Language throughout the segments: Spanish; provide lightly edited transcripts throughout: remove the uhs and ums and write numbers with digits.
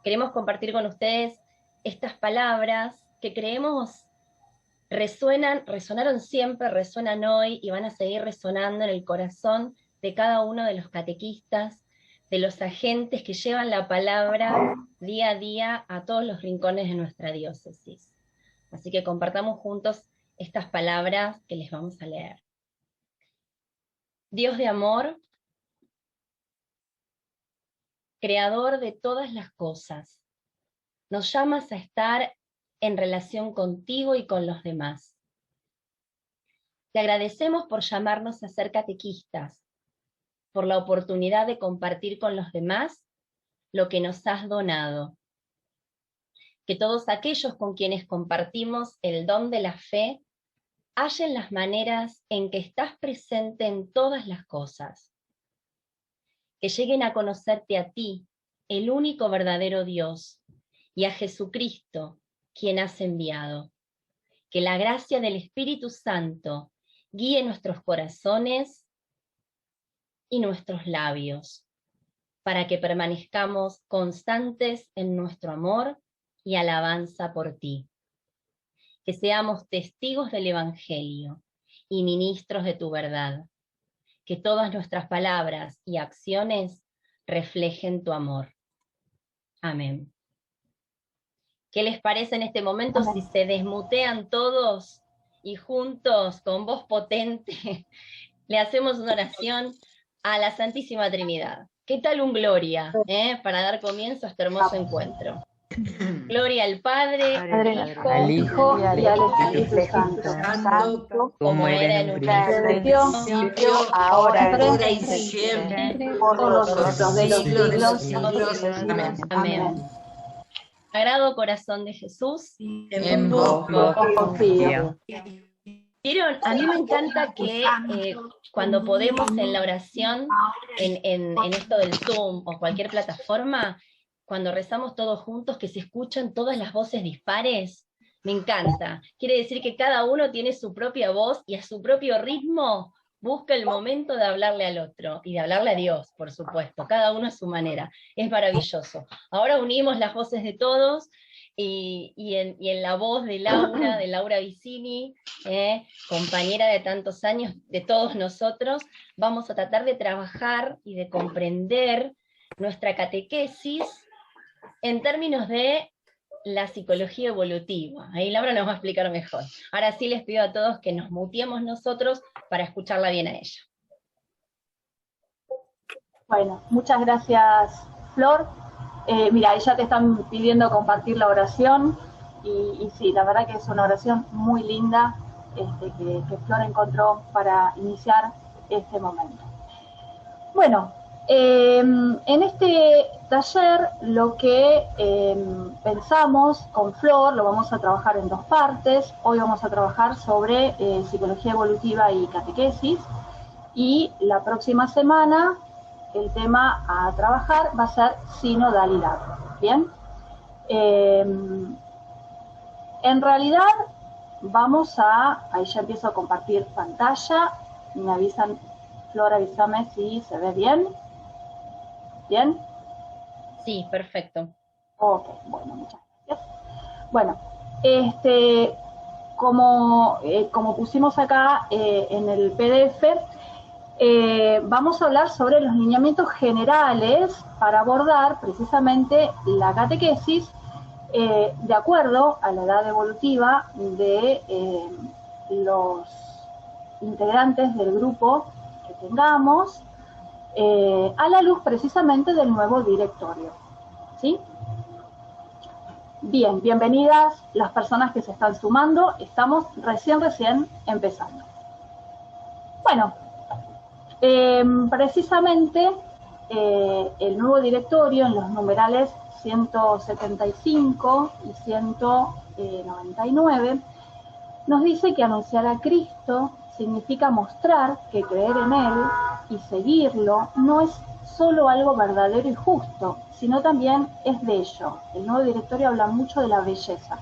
Queremos compartir con ustedes estas palabras que creemos resonaron siempre, resuenan hoy y van a seguir resonando en el corazón de cada uno de los catequistas, de los agentes que llevan la palabra día a día a todos los rincones de nuestra diócesis. Así que compartamos juntos estas palabras que les vamos a leer. Dios de amor, creador de todas las cosas, nos llamas a estar en relación contigo y con los demás. Te agradecemos por llamarnos a ser catequistas, por la oportunidad de compartir con los demás lo que nos has donado. Que todos aquellos con quienes compartimos el don de la fe hallen las maneras en que estás presente en todas las cosas. Que lleguen a conocerte a ti, el único verdadero Dios, y a Jesucristo, quien has enviado. Que la gracia del Espíritu Santo guíe nuestros corazones y nuestros labios, para que permanezcamos constantes en nuestro amor y alabanza por ti. Que seamos testigos del Evangelio y ministros de tu verdad. Que todas nuestras palabras y acciones reflejen tu amor. Amén. ¿Qué les parece en este momento si se desmutean todos y juntos, con voz potente, le hacemos una oración a la Santísima Trinidad? ¿Qué tal un Gloria, para dar comienzo a este hermoso encuentro? Gloria al Padre, al Hijo y al Espíritu Santo, como era en un principio, ahora y siempre, por los siglos de los siglos. Amén. Sagrado Corazón de Jesús, en vos confío. ¿Vieron? A mí me encanta que cuando podemos en la oración, en esto del Zoom o cualquier plataforma, cuando rezamos todos juntos, que se escuchan todas las voces dispares, me encanta. Quiere decir que cada uno tiene su propia voz y a su propio ritmo busca el momento de hablarle al otro, y de hablarle a Dios, por supuesto, cada uno a su manera. Es maravilloso. Ahora unimos las voces de todos, y en la voz de Laura Vicini, compañera de tantos años, de todos nosotros, vamos a tratar de trabajar y de comprender nuestra catequesis en términos de la psicología evolutiva. Ahí Laura nos va a explicar mejor. Ahora sí les pido a todos que nos muteemos nosotros para escucharla bien a ella. Bueno, muchas gracias, Flor. Mira, ya te están pidiendo compartir la oración, y sí, la verdad que es una oración muy linda que Flor encontró para iniciar este momento. Bueno, en este taller lo que pensamos con Flor, lo vamos a trabajar en dos partes. Hoy vamos a trabajar sobre psicología evolutiva y catequesis, y la próxima semana el tema a trabajar va a ser sinodalidad. ¿Bien? En realidad vamos ahí ya empiezo a compartir pantalla. Me avisan, Flor, avísame si se ve bien. ¿Bien? Sí, perfecto. Ok, bueno, muchas gracias. Bueno, como pusimos acá en el PDF, vamos a hablar sobre los lineamientos generales para abordar precisamente la catequesis de acuerdo a la edad evolutiva de los integrantes del grupo que tengamos, a la luz precisamente del nuevo directorio. ¿Sí? Bien, bienvenidas las personas que se están sumando. Estamos recién empezando. Bueno, precisamente el nuevo directorio en los numerales 175 y 199 nos dice que anunciar a Cristo significa mostrar que creer en Él y seguirlo no es solo algo verdadero y justo, sino también es bello. El nuevo directorio habla mucho de la belleza.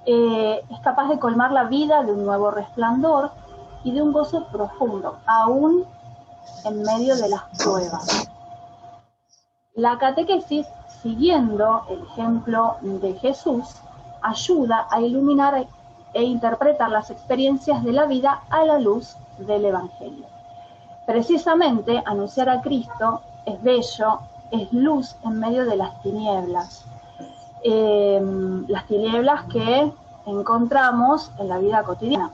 Es capaz de colmar la vida de un nuevo resplandor y de un gozo profundo, aún en medio de las pruebas. La catequesis siguiendo el ejemplo de Jesús, ayuda a iluminar e interpretar las experiencias de la vida a la luz del Evangelio. Precisamente, anunciar a Cristo es bello, es luz en medio de las tinieblas que encontramos en la vida cotidiana.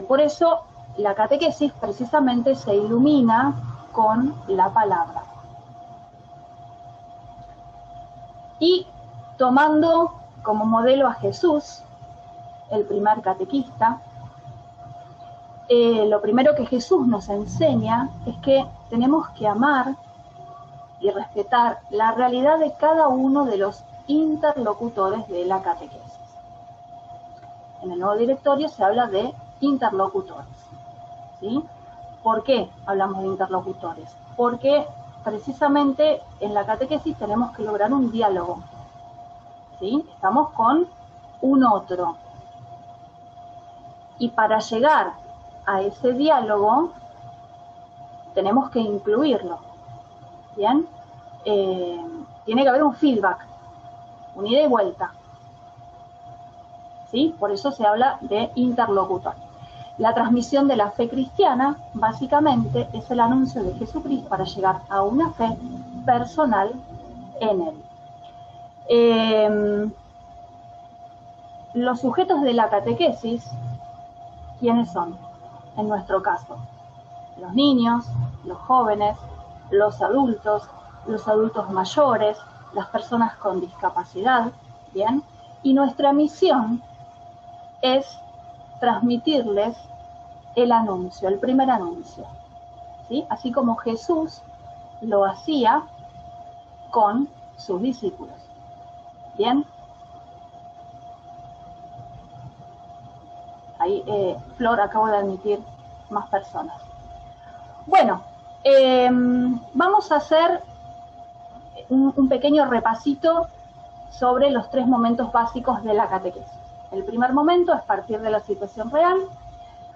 Por eso, la catequesis precisamente se ilumina con la palabra. Y tomando como modelo a Jesús, el primer catequista, lo primero que Jesús nos enseña es que tenemos que amar y respetar la realidad de cada uno de los interlocutores de la catequesis. En el nuevo directorio se habla de interlocutores, ¿sí? ¿Por qué hablamos de interlocutores? Porque precisamente en la catequesis tenemos que lograr un diálogo, ¿sí? Estamos con un otro. Y para llegar a ese diálogo tenemos que incluirlo, ¿bien? Tiene que haber un feedback, un ida y vuelta, ¿sí? Por eso se habla de interlocutor. La transmisión de la fe cristiana, básicamente, es el anuncio de Jesucristo para llegar a una fe personal en Él. Los sujetos de la catequesis, ¿quiénes son? En nuestro caso, los niños, los jóvenes, los adultos mayores, las personas con discapacidad, ¿bien? Y nuestra misión es transmitirles el anuncio, el primer anuncio, ¿sí? Así como Jesús lo hacía con sus discípulos, ¿bien? Ahí, Flor, acabo de admitir más personas. Bueno, vamos a hacer un pequeño repasito sobre los 3 momentos básicos de la catequesis. El primer momento es partir de la situación real,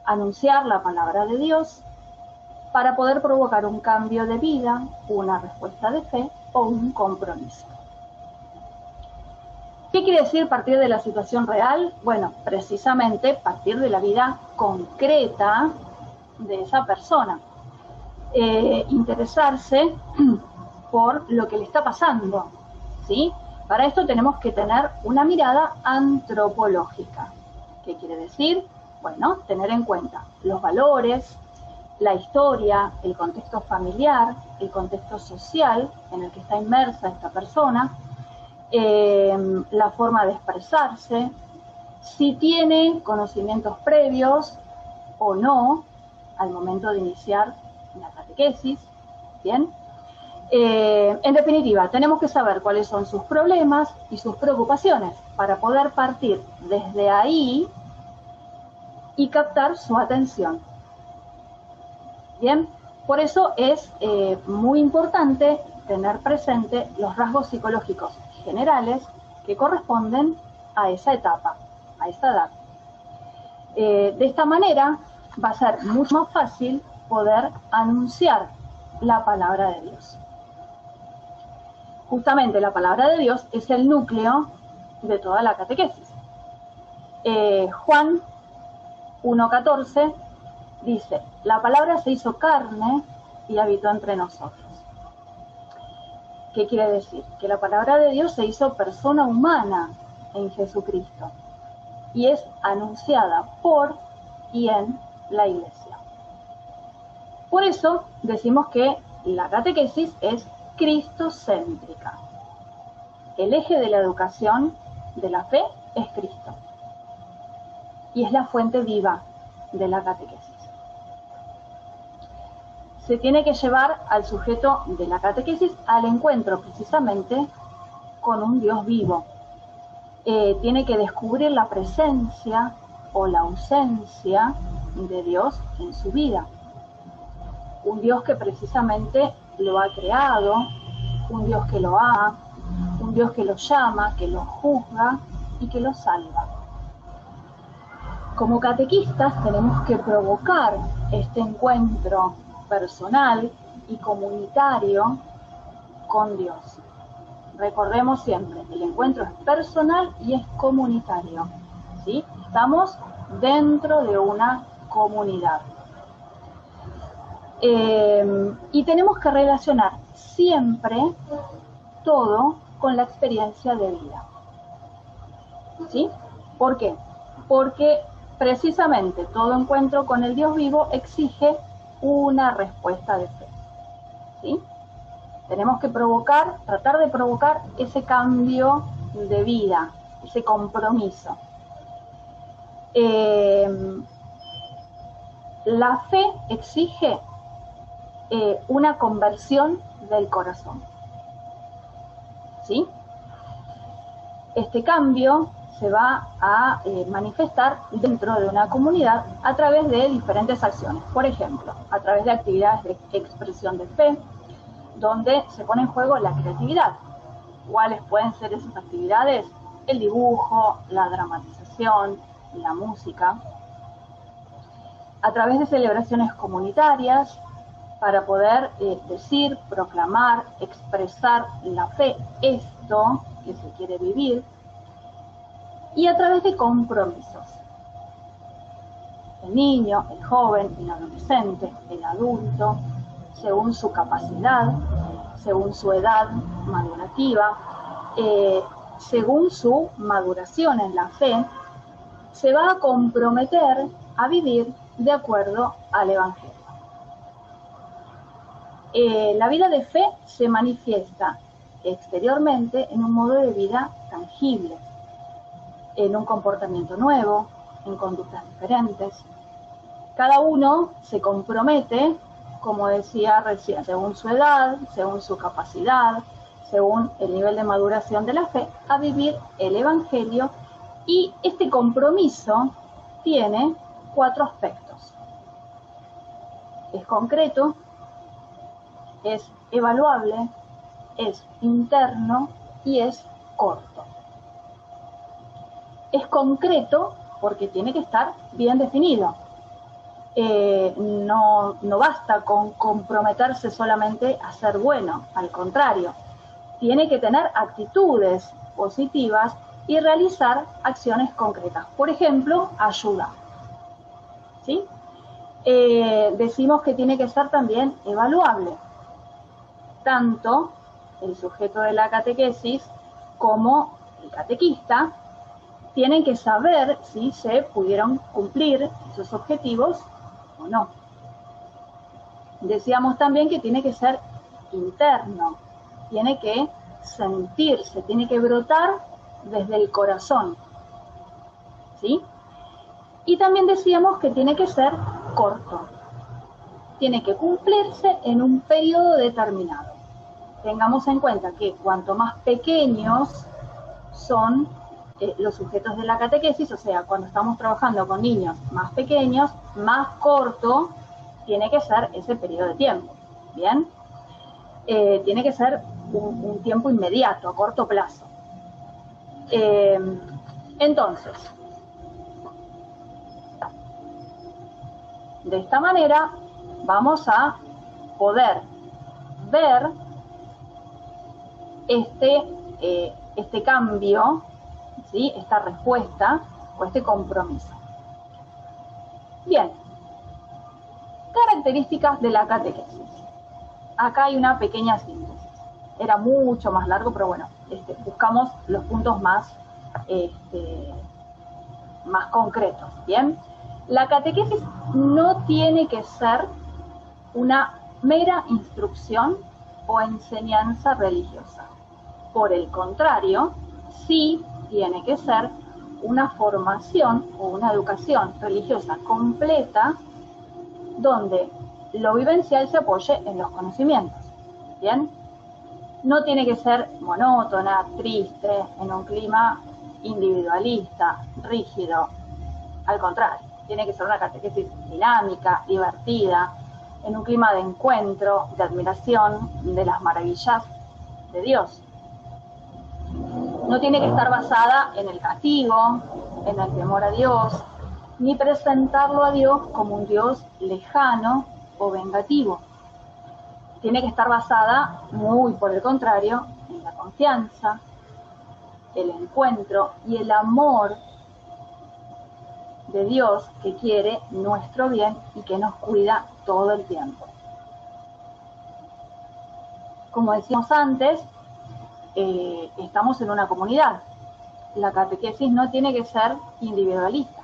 anunciar la palabra de Dios para poder provocar un cambio de vida, una respuesta de fe o un compromiso. ¿Qué quiere decir partir de la situación real? Bueno, precisamente partir de la vida concreta de esa persona. Interesarse por lo que le está pasando, ¿sí? Para esto tenemos que tener una mirada antropológica. ¿Qué quiere decir? Bueno, tener en cuenta los valores, la historia, el contexto familiar, el contexto social en el que está inmersa esta persona, la forma de expresarse, si tiene conocimientos previos o no al momento de iniciar la catequesis, ¿bien? En definitiva, tenemos que saber cuáles son sus problemas y sus preocupaciones para poder partir desde ahí y captar su atención. Bien, por eso es muy importante tener presente los rasgos psicológicos generales que corresponden a esa etapa, a esa edad. De esta manera va a ser mucho más fácil poder anunciar la palabra de Dios. Justamente la palabra de Dios es el núcleo de toda la catequesis. Juan 1:14 dice, la palabra se hizo carne y habitó entre nosotros. ¿Qué quiere decir? Que la palabra de Dios se hizo persona humana en Jesucristo y es anunciada por y en la Iglesia. Por eso decimos que la catequesis es cristocéntrica. El eje de la educación de la fe es Cristo y es la fuente viva de la catequesis. Se tiene que llevar al sujeto de la catequesis al encuentro precisamente con un Dios vivo. Tiene que descubrir la presencia o la ausencia de Dios en su vida. Un Dios que precisamente lo ha creado, un Dios que lo ama, un Dios que lo llama, que lo juzga y que lo salva. Como catequistas tenemos que provocar este encuentro personal y comunitario con Dios. recordemos siempre, el encuentro es personal y es comunitario, ¿sí? Estamos dentro de una comunidad. Y tenemos que relacionar siempre todo con la experiencia de vida, ¿sí? ¿Por qué? Porque precisamente todo encuentro con el Dios vivo exige una respuesta de fe, ¿sí? Tenemos que tratar de provocar ese cambio de vida, ese compromiso. La fe exige una conversión del corazón, ¿sí? Este cambio se va a manifestar dentro de una comunidad a través de diferentes acciones. Por ejemplo, a través de actividades de expresión de fe, donde se pone en juego la creatividad. ¿Cuáles pueden ser esas actividades? El dibujo, la dramatización, la música. A través de celebraciones comunitarias, para poder decir, proclamar, expresar la fe, esto que se quiere vivir, y a través de compromisos. El niño, el joven, el adolescente, el adulto, según su capacidad, según su edad madurativa, según su maduración en la fe, se va a comprometer a vivir de acuerdo al Evangelio. La vida de fe se manifiesta exteriormente en un modo de vida tangible, en un comportamiento nuevo, en conductas diferentes. Cada uno se compromete, como decía recién, según su edad, según su capacidad, según el nivel de maduración de la fe, a vivir el Evangelio, y este compromiso tiene 4 aspectos. Es concreto, es evaluable, es interno y es corto. Es concreto porque tiene que estar bien definido. No basta con comprometerse solamente a ser bueno, al contrario, tiene que tener actitudes positivas y realizar acciones concretas. Por ejemplo, ayuda, ¿sí? Decimos que tiene que ser también evaluable. Tanto el sujeto de la catequesis como el catequista tienen que saber si se pudieron cumplir esos objetivos o no. Decíamos también que tiene que ser interno, tiene que sentirse, tiene que brotar desde el corazón, ¿sí? Y también decíamos que tiene que ser corto, tiene que cumplirse en un periodo determinado. Tengamos en cuenta que cuanto más pequeños son los sujetos de la catequesis, o sea, cuando estamos trabajando con niños más pequeños, más corto tiene que ser ese periodo de tiempo, ¿bien? Tiene que ser un tiempo inmediato, a corto plazo. Entonces, de esta manera vamos a poder ver este cambio, ¿sí? Esta respuesta o este compromiso. Bien, características de la catequesis. Acá hay una pequeña síntesis. Era mucho más largo, pero bueno, buscamos los puntos más concretos, ¿bien? La catequesis no tiene que ser una mera instrucción o enseñanza religiosa. Por el contrario, sí tiene que ser una formación o una educación religiosa completa donde lo vivencial se apoye en los conocimientos, ¿bien? No tiene que ser monótona, triste, en un clima individualista, rígido. Al contrario, tiene que ser una catequesis dinámica, divertida, en un clima de encuentro, de admiración de las maravillas de Dios. No tiene que estar basada en el castigo, en el temor a Dios, ni presentarlo a Dios como un Dios lejano o vengativo. Tiene que estar basada, muy por el contrario, en la confianza, el encuentro y el amor de Dios que quiere nuestro bien y que nos cuida todo el tiempo. Como decíamos antes, estamos en una comunidad. La catequesis no tiene que ser individualista,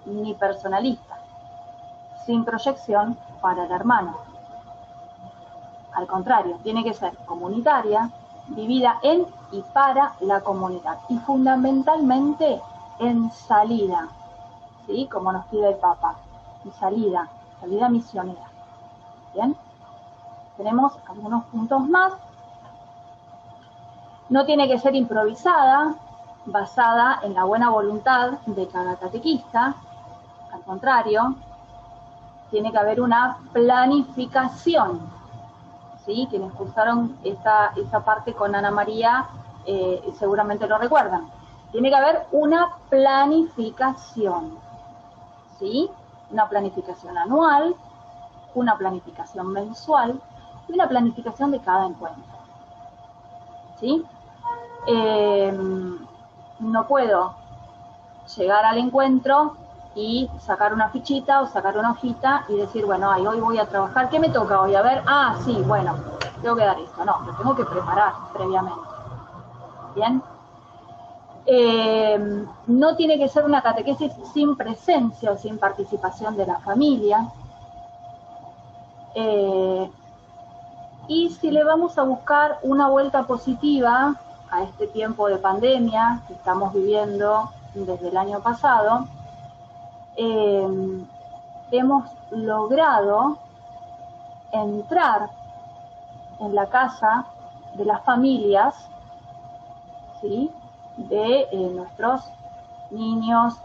ni personalista, sin proyección para el hermano. Al contrario, tiene que ser comunitaria, vivida en y para la comunidad. Y fundamentalmente en salida, ¿sí? Como nos pide el Papa, en salida misionera. ¿Bien? Tenemos algunos puntos más. No tiene que ser improvisada, basada en la buena voluntad de cada catequista. Al contrario, tiene que haber una planificación. ¿Sí? Quienes cursaron esa parte con Ana María seguramente lo recuerdan. Tiene que haber una planificación. ¿Sí? Una planificación anual, una planificación mensual y una planificación de cada encuentro. ¿Sí? No puedo llegar al encuentro y sacar una fichita o sacar una hojita y decir, bueno, hoy voy a trabajar, ¿qué me toca hoy? A ver, sí, bueno, tengo que dar esto. No, lo tengo que preparar previamente. ¿Bien? No tiene que ser una catequesis sin presencia o sin participación de la familia. Y si le vamos a buscar una vuelta positiva a este tiempo de pandemia que estamos viviendo desde el año pasado, hemos logrado entrar en la casa de las familias, ¿sí? De nuestros niños,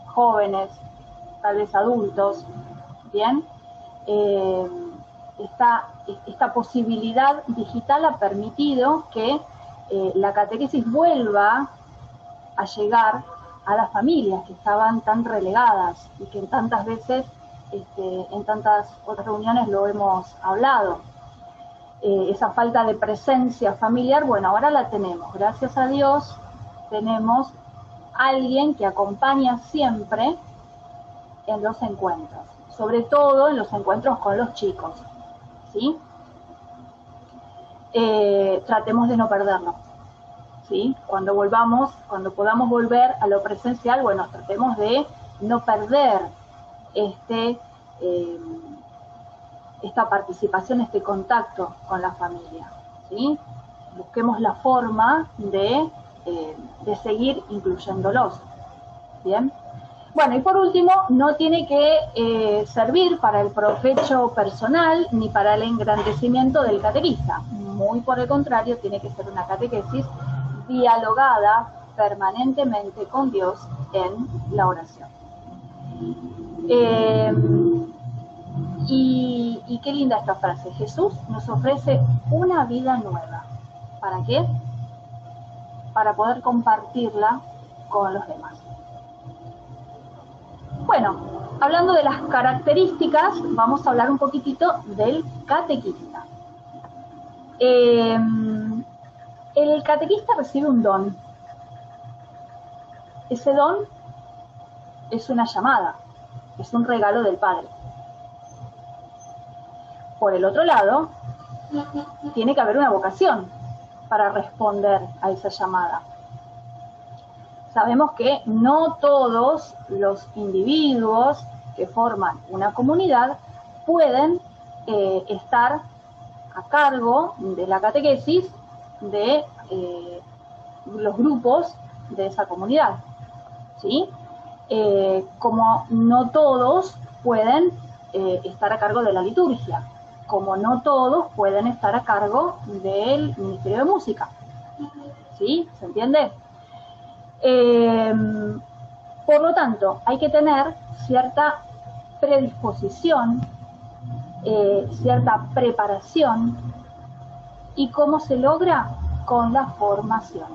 jóvenes, tal vez adultos, ¿bien? Esta posibilidad digital ha permitido que la catequesis vuelva a llegar a las familias que estaban tan relegadas y que tantas veces, en tantas otras reuniones lo hemos hablado. Esa falta de presencia familiar, bueno, ahora la tenemos. Gracias a Dios tenemos alguien que acompaña siempre en los encuentros, sobre todo en los encuentros con los chicos. ¿Sí? Tratemos de no perderlo. ¿Sí? Cuando podamos volver a lo presencial, bueno, tratemos de no perder esta participación, este contacto con la familia. ¿Sí? Busquemos la forma de seguir incluyéndolos. ¿Bien? Bueno, y por último, no tiene que servir para el provecho personal ni para el engrandecimiento del catequista. Muy por el contrario, tiene que ser una catequesis dialogada permanentemente con Dios en la oración. Y qué linda esta frase. Jesús nos ofrece una vida nueva. ¿Para qué? Para poder compartirla con los demás. Bueno, hablando de las características, vamos a hablar un poquitito del catequista. El catequista recibe un don. Ese don es una llamada, es un regalo del Padre. Por el otro lado, tiene que haber una vocación para responder a esa llamada. Sabemos que no todos los individuos que forman una comunidad pueden estar a cargo de la catequesis de los grupos de esa comunidad, ¿sí? Como no todos pueden estar a cargo de la liturgia, como no todos pueden estar a cargo del Ministerio de Música, ¿sí? ¿Se entiende? Por lo tanto, hay que tener cierta predisposición, cierta preparación. ¿Y cómo se logra? Con la formación.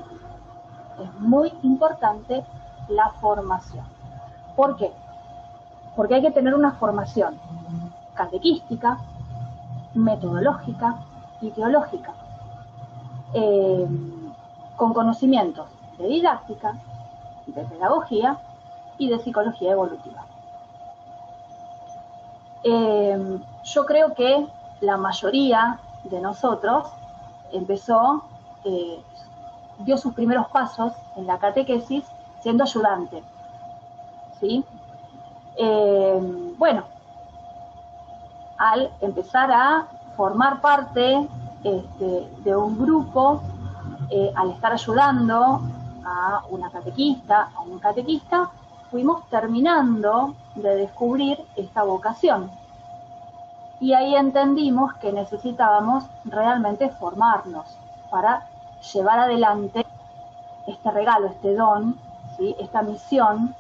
Es muy importante la formación. ¿Por qué? Porque hay que tener una formación catequística, metodológica, y teológica, con conocimientos de didáctica, de pedagogía y de psicología evolutiva. Yo creo que la mayoría de nosotros dio sus primeros pasos en la catequesis siendo ayudante, ¿sí? Bueno, al empezar a formar parte de un grupo, al estar ayudando a una catequista, a un catequista, fuimos terminando de descubrir esta vocación. Y ahí entendimos que necesitábamos realmente formarnos para llevar adelante este regalo, este don, ¿sí? Esta misión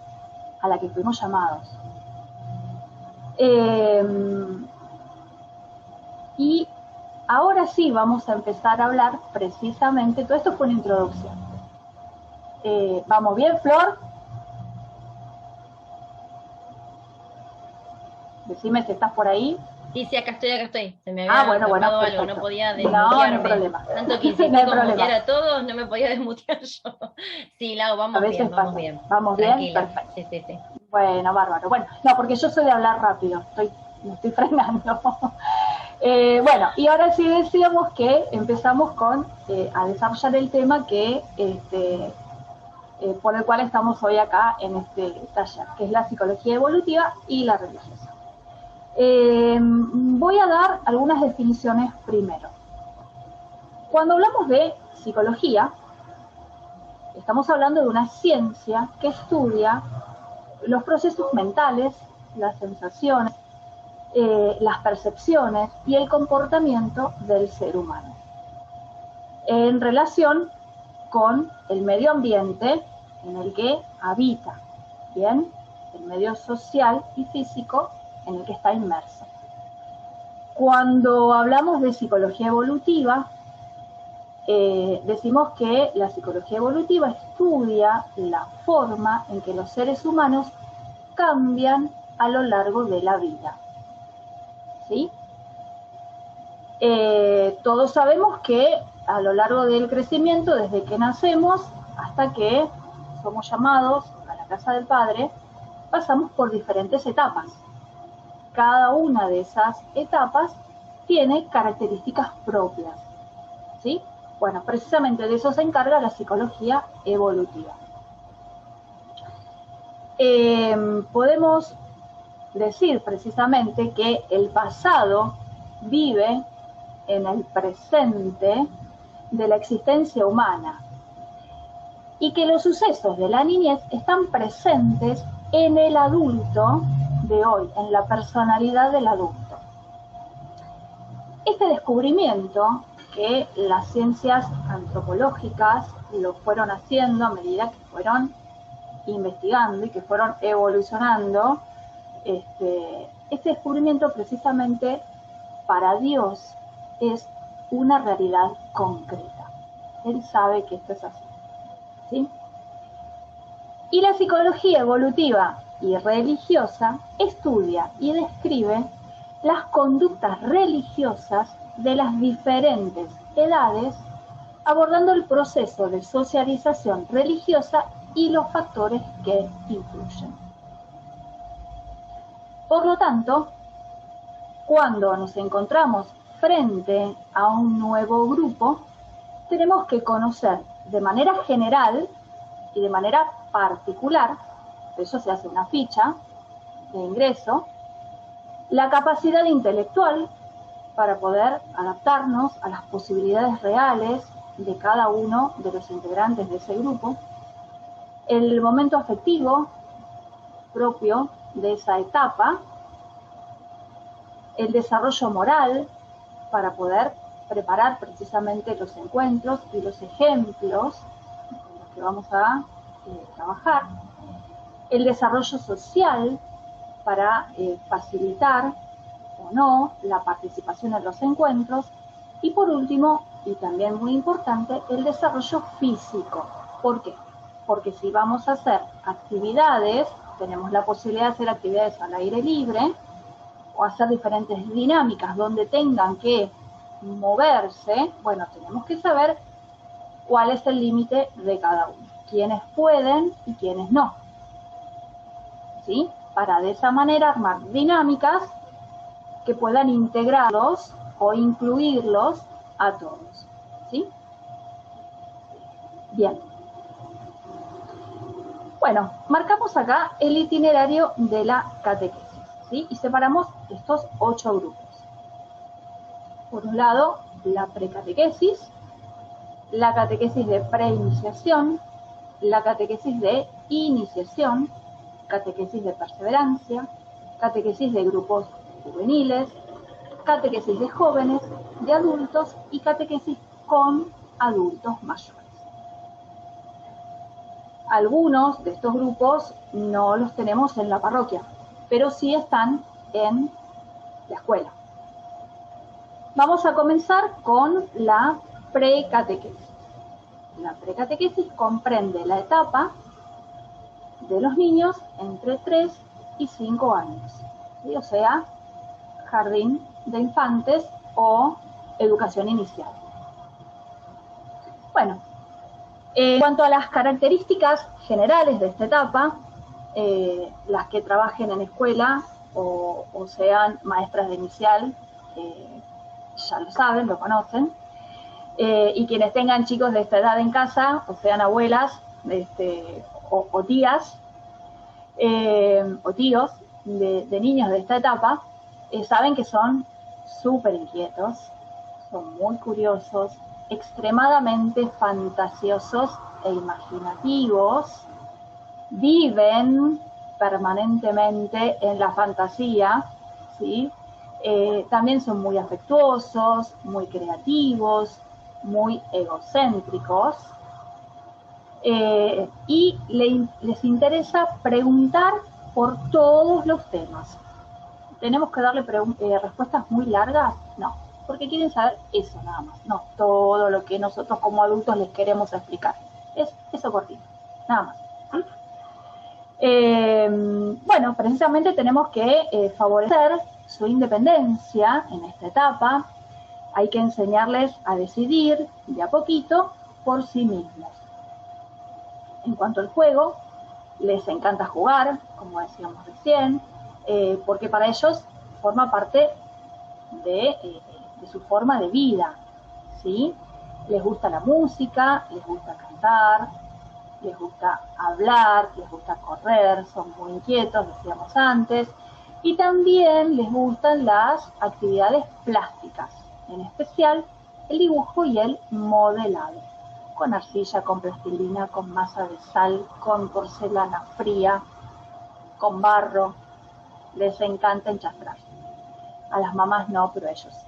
a la que fuimos llamados. Y ahora sí vamos a empezar a hablar precisamente, todo esto fue una introducción. ¿Vamos bien, Flor? Decime si estás por ahí. Sí, sí, acá estoy. Se me había bueno, escapado algo, perfecto. no podía desmutearme. No hay problema. Tanto que insistí No hay con problema. mutear a todos, no me podía desmutear yo. Sí, Lau, vamos bien, vamos bien. ¿Vamos bien? Tranquila. Perfecto. Sí. Bueno, bárbaro. Bueno, no, porque yo soy de hablar rápido, me estoy frenando. Bueno, y ahora sí decíamos que empezamos a desarrollar el tema que por el cual estamos hoy acá en este taller, que es la psicología evolutiva y la religiosa. Voy a dar algunas definiciones primero. Cuando hablamos de psicología, estamos hablando de una ciencia que estudia los procesos mentales, las sensaciones, las percepciones y el comportamiento del ser humano en relación con el medio ambiente en el que habita, ¿bien? El medio social y físico en el que está inmerso. Cuando hablamos de psicología evolutiva, decimos que la psicología evolutiva estudia la forma en que los seres humanos cambian a lo largo de la vida. ¿Sí? Todos sabemos que a lo largo del crecimiento, desde que nacemos hasta que somos llamados a la casa del Padre, pasamos por diferentes etapas. Cada una de esas etapas tiene características propias, ¿sí? Bueno, precisamente de eso se encarga la psicología evolutiva. Podemos decir precisamente que el pasado vive en el presente de la existencia humana y que los sucesos de la niñez están presentes en el adulto de hoy, en la personalidad del adulto. Este descubrimiento que las ciencias antropológicas lo fueron haciendo a medida que fueron investigando y que fueron evolucionando, este descubrimiento precisamente para Dios es una realidad concreta. Él sabe que esto es así, ¿sí? Y la psicología evolutiva y religiosa estudia y describe las conductas religiosas de las diferentes edades, abordando el proceso de socialización religiosa y los factores que influyen. Por lo tanto, cuando nos encontramos frente a un nuevo grupo, tenemos que conocer de manera general y de manera particular, por eso se hace una ficha de ingreso, la capacidad intelectual para poder adaptarnos a las posibilidades reales de cada uno de los integrantes de ese grupo, el momento afectivo propio de esa etapa, el desarrollo moral para poder preparar precisamente los encuentros y los ejemplos en los que vamos a trabajar, el desarrollo social para facilitar o no la participación en los encuentros y por último, y también muy importante, el desarrollo físico. ¿Por qué? Porque si vamos a hacer actividades, tenemos la posibilidad de hacer actividades al aire libre o hacer diferentes dinámicas donde tengan que moverse, bueno, tenemos que saber cuál es el límite de cada uno, quiénes pueden y quiénes no, ¿sí? Para de esa manera armar dinámicas que puedan integrarlos o incluirlos a todos, ¿sí? Bien. Bueno, marcamos acá el itinerario de la catequesis, ¿sí? Y separamos estos 8 grupos. Por un lado, la precatequesis, la catequesis de preiniciación, la catequesis de iniciación, catequesis de perseverancia, catequesis de grupos juveniles, catequesis de jóvenes, de adultos y catequesis con adultos mayores. Algunos de estos grupos no los tenemos en la parroquia, pero sí están en la escuela. Vamos a comenzar con la precatequesis. La precatequesis comprende la etapa de los niños entre 3 y 5 años, ¿sí? O sea, jardín de infantes o educación inicial. Bueno, en cuanto a las características generales de esta etapa, las que trabajen en escuela o sean maestras de inicial, ya lo saben, lo conocen, y quienes tengan chicos de esta edad en casa, o sean abuelas o tías o tíos de niños de esta etapa, saben que son súper inquietos, son muy curiosos, extremadamente fantasiosos e imaginativos, viven permanentemente en la fantasía, ¿sí? También son muy afectuosos, muy creativos, muy egocéntricos, y les interesa preguntar por todos los temas. ¿Tenemos que darle respuestas muy largas? No, porque quieren saber eso nada más, no todo lo que nosotros como adultos les queremos explicar. Es eso cortito, nada más. ¿Sí? Bueno, precisamente tenemos que favorecer su independencia en esta etapa. Hay que enseñarles a decidir de a poquito por sí mismos. En cuanto al juego, les encanta jugar, como decíamos recién, porque para ellos forma parte de su forma de vida, ¿sí? Les gusta la música, les gusta cantar, les gusta hablar, les gusta correr, son muy inquietos, decíamos antes, y también les gustan las actividades plásticas, en especial el dibujo y el modelado, con arcilla, con plastilina, con masa de sal, con porcelana fría, con barro. Les encanta enchastrar. A las mamás no, pero a ellos sí.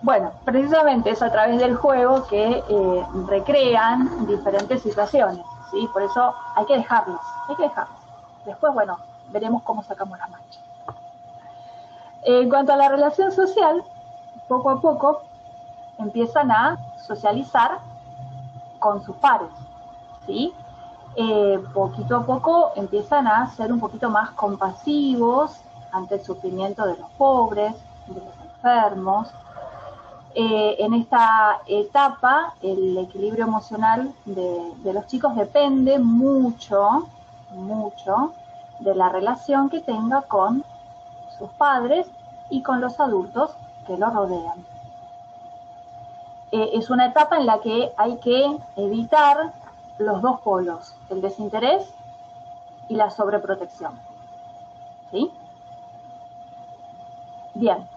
Bueno, precisamente es a través del juego que recrean diferentes situaciones, ¿sí? Por eso hay que dejarlos. Después, bueno, veremos cómo sacamos la mancha. En cuanto a la relación social, poco a poco empiezan a socializar con sus pares, ¿sí? Poquito a poco empiezan a ser un poquito más compasivos ante el sufrimiento de los pobres, de los enfermos. En esta etapa el equilibrio emocional de los chicos depende mucho de la relación que tenga con sus padres y con los adultos que lo rodean. Es una etapa en la que hay que evitar los dos polos, el desinterés y la sobreprotección. ¿Sí? Bien.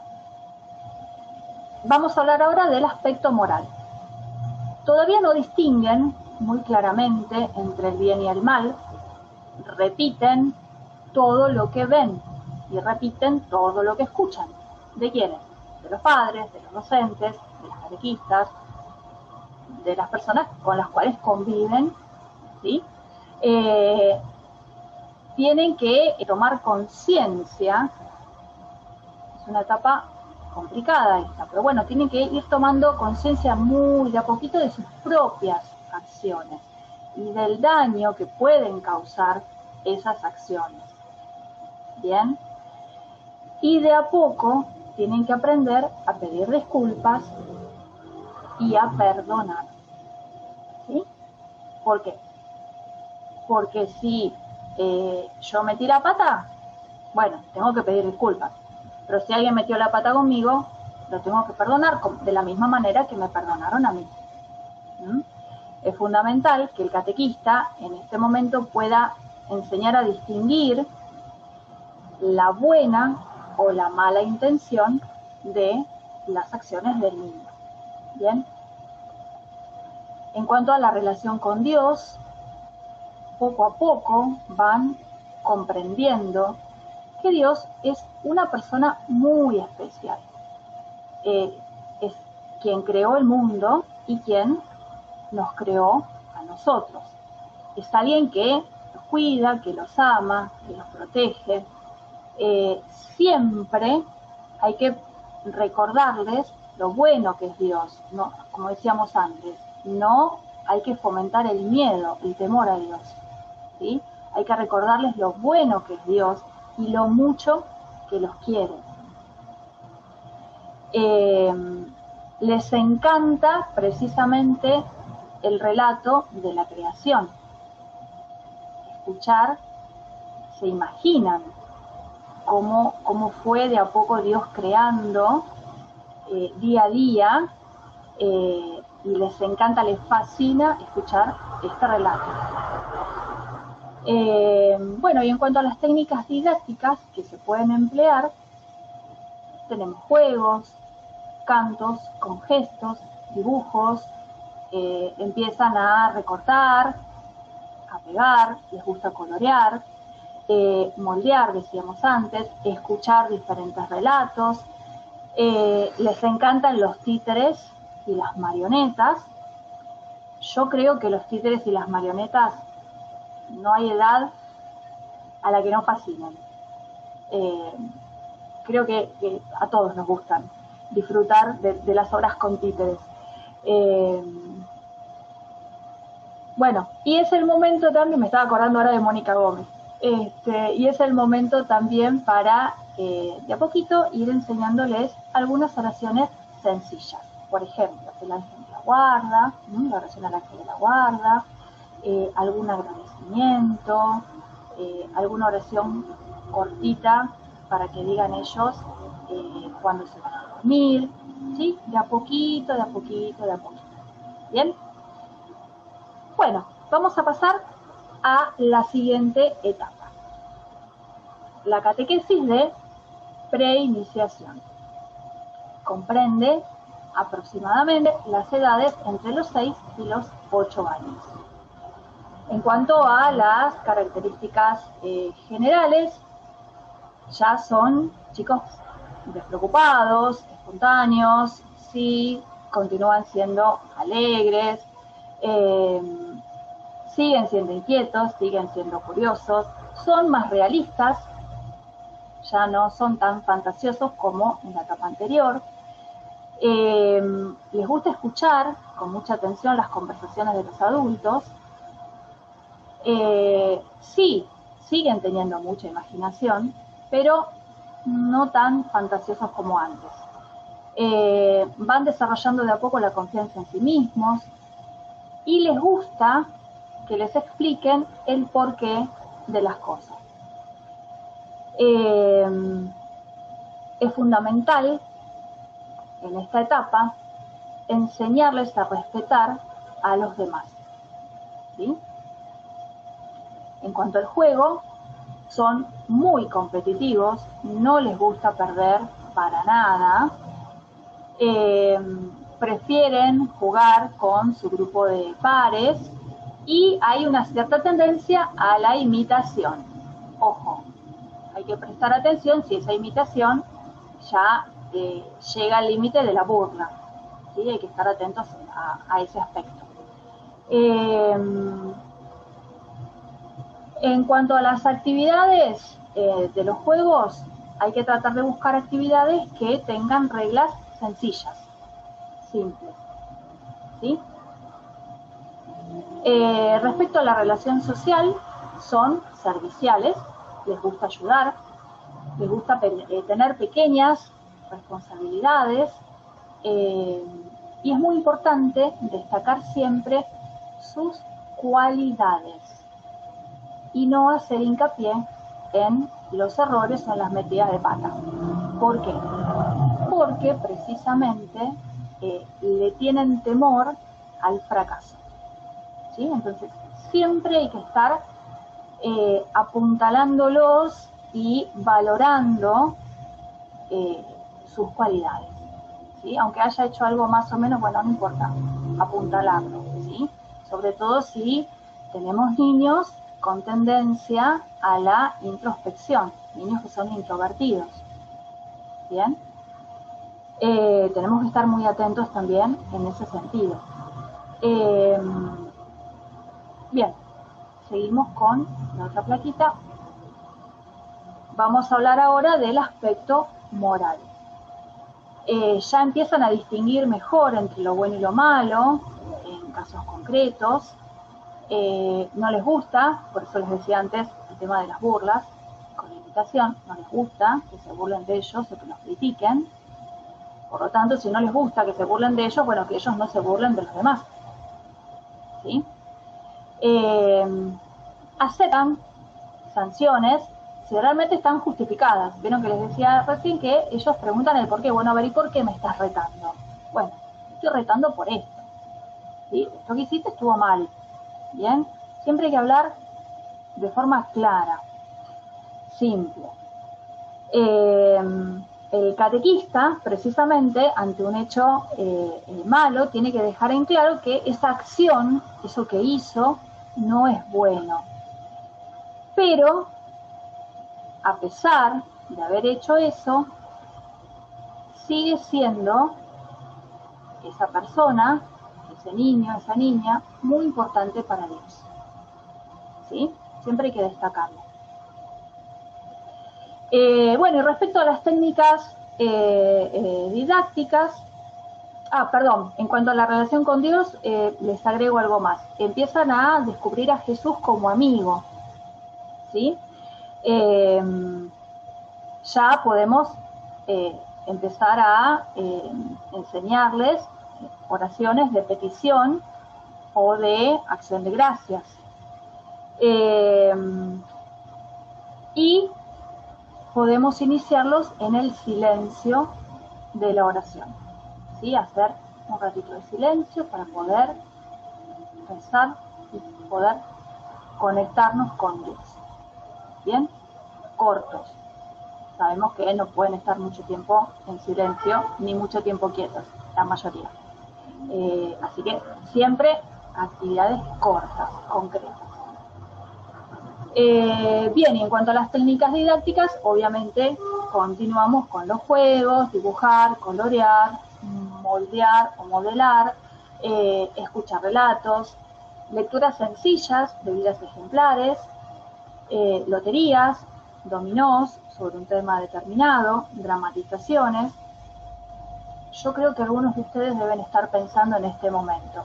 Vamos a hablar ahora del aspecto moral. Todavía no distinguen muy claramente entre el bien y el mal, repiten todo lo que ven y repiten todo lo que escuchan. ¿De quiénes? De los padres, de los docentes, de las catequistas, de las personas con las cuales conviven, ¿sí? Tienen que tomar conciencia, es una etapa complicada esta, pero bueno, tienen que ir tomando conciencia muy de a poquito de sus propias acciones y del daño que pueden causar esas acciones. Bien, y de a poco tienen que aprender a pedir disculpas y a perdonar. ¿Sí? ¿Por qué? Porque si yo metí la pata, bueno, tengo que pedir disculpas. Pero si alguien metió la pata conmigo, lo tengo que perdonar de la misma manera que me perdonaron a mí. ¿Mm? Es fundamental que el catequista en este momento pueda enseñar a distinguir la buena o la mala intención de las acciones del niño. ¿Bien? En cuanto a la relación con Dios, poco a poco van comprendiendo que Dios es una persona muy especial. Es quien creó el mundo y quien nos creó a nosotros. Es alguien que los cuida, que los ama, que los protege. Siempre hay que recordarles lo bueno que es Dios, ¿no? Como decíamos antes, no hay que fomentar el miedo, el temor a Dios, ¿sí? Hay que recordarles lo bueno que es Dios y lo mucho que los quiere. Les encanta precisamente el relato de la creación. Escuchar, se imaginan cómo fue de a poco Dios creando día a día, y les encanta, les fascina escuchar este relato. Bueno, y en cuanto a las técnicas didácticas que se pueden emplear, tenemos juegos, cantos con gestos, dibujos, empiezan a recortar, a pegar, les gusta colorear, moldear, decíamos antes, escuchar diferentes relatos, les encantan los títeres y las marionetas. Yo creo que los títeres y las marionetas no hay edad a la que no fascinen. Creo que a todos nos gustan disfrutar de las obras con títeres. Bueno, y es el momento también, me estaba acordando ahora de Mónica Gómez, y es el momento también para de a poquito ir enseñándoles algunas oraciones sencillas. Por ejemplo, el ángel de la guarda, la oración al ángel de la guarda, algún agradecimiento, alguna oración cortita para que digan ellos cuando se van a dormir, ¿sí? De a poquito, de a poquito, de a poquito. ¿Bien? Bueno, vamos a pasar a la siguiente etapa. La catequesis de preiniciación. Comprende aproximadamente las edades entre los 6 y los 8 años. En cuanto a las características generales, ya son chicos despreocupados, espontáneos, sí, continúan siendo alegres, siguen siendo inquietos, siguen siendo curiosos, son más realistas, ya no son tan fantasiosos como en la etapa anterior. Les gusta escuchar con mucha atención las conversaciones de los adultos. Sí, siguen teniendo mucha imaginación, pero no tan fantasiosos como antes. Van desarrollando de a poco la confianza en sí mismos y les gusta que les expliquen el porqué de las cosas. Es fundamental en esta etapa enseñarles a respetar a los demás, ¿sí? En cuanto al juego, son muy competitivos, no les gusta perder para nada, prefieren jugar con su grupo de pares y hay una cierta tendencia a la imitación. Ojo, hay que prestar atención si esa imitación ya llega al límite de la burla, ¿sí? Hay que estar atentos a ese aspecto. En cuanto a las actividades de los juegos, hay que tratar de buscar actividades que tengan reglas sencillas, simples, ¿sí? Respecto a la relación social, son serviciales, les gusta ayudar, les gusta tener pequeñas responsabilidades, y es muy importante destacar siempre sus cualidades y no hacer hincapié en los errores o en las metidas de pata. ¿Por qué? Porque precisamente le tienen temor al fracaso, ¿sí? Entonces siempre hay que estar apuntalándolos y valorando sus cualidades, ¿sí? Aunque haya hecho algo más o menos, bueno, no importa, apuntalarlo, ¿sí? Sobre todo si tenemos niños con tendencia a la introspección, niños que son introvertidos, ¿bien? Tenemos que estar muy atentos también en ese sentido. Bien, seguimos con la otra plaquita. Vamos a hablar ahora del aspecto moral. Ya empiezan a distinguir mejor entre lo bueno y lo malo, en casos concretos. No les gusta, por eso les decía antes, el tema de las burlas, con la imitación, no les gusta que se burlen de ellos o que los critiquen. Por lo tanto, si no les gusta que se burlen de ellos, bueno, que ellos no se burlen de los demás, ¿sí? Aceptan sanciones si realmente están justificadas. Vieron que les decía recién que ellos preguntan el por qué. Bueno, a ver, ¿y por qué me estás retando? Bueno, estoy retando por esto, ¿sí? Esto que hiciste estuvo mal, ¿bien? Siempre hay que hablar de forma clara, simple. El catequista, precisamente, ante un hecho malo, tiene que dejar en claro que esa acción, eso que hizo, no es bueno. Pero, a pesar de haber hecho eso, sigue siendo esa persona, ese niño, esa niña, muy importante para Dios, ¿sí? Siempre hay que destacarlo. Bueno, y respecto a las técnicas didácticas, en cuanto a la relación con Dios, les agrego algo más. Empiezan a descubrir a Jesús como amigo, ¿sí? Ya podemos empezar a enseñarles oraciones de petición o de acción de gracias. Y podemos iniciarlos en el silencio de la oración, ¿sí? Hacer un ratito de silencio para poder rezar y poder conectarnos con Dios. ¿Bien? Cortos. Sabemos que no pueden estar mucho tiempo en silencio ni mucho tiempo quietos, la mayoría. Así que siempre actividades cortas, concretas. Bien, y en cuanto a las técnicas didácticas, obviamente continuamos con los juegos, dibujar, colorear, moldear o modelar, escuchar relatos, lecturas sencillas de vidas ejemplares, loterías, dominós sobre un tema determinado, dramatizaciones. Yo creo que algunos de ustedes deben estar pensando en este momento.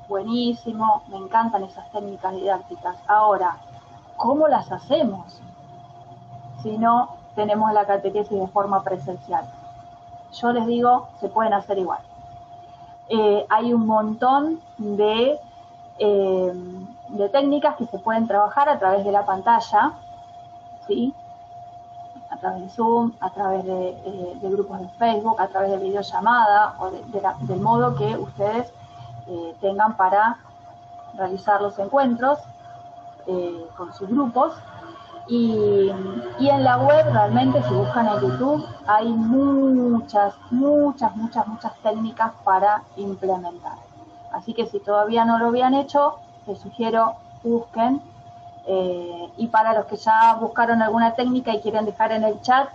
Buenísimo, me encantan esas técnicas didácticas. Ahora, ¿cómo las hacemos si no tenemos la catequesis de forma presencial? Yo les digo, se pueden hacer igual. Hay un montón de técnicas que se pueden trabajar a través de la pantalla, ¿sí? A través de Zoom, a través de grupos de Facebook, a través de videollamada o del modo que ustedes tengan para realizar los encuentros con sus grupos. Y en la web realmente, si buscan en YouTube, hay muchas técnicas para implementar. Así que si todavía no lo habían hecho, les sugiero busquen. Y para los que ya buscaron alguna técnica y quieren dejar en el chat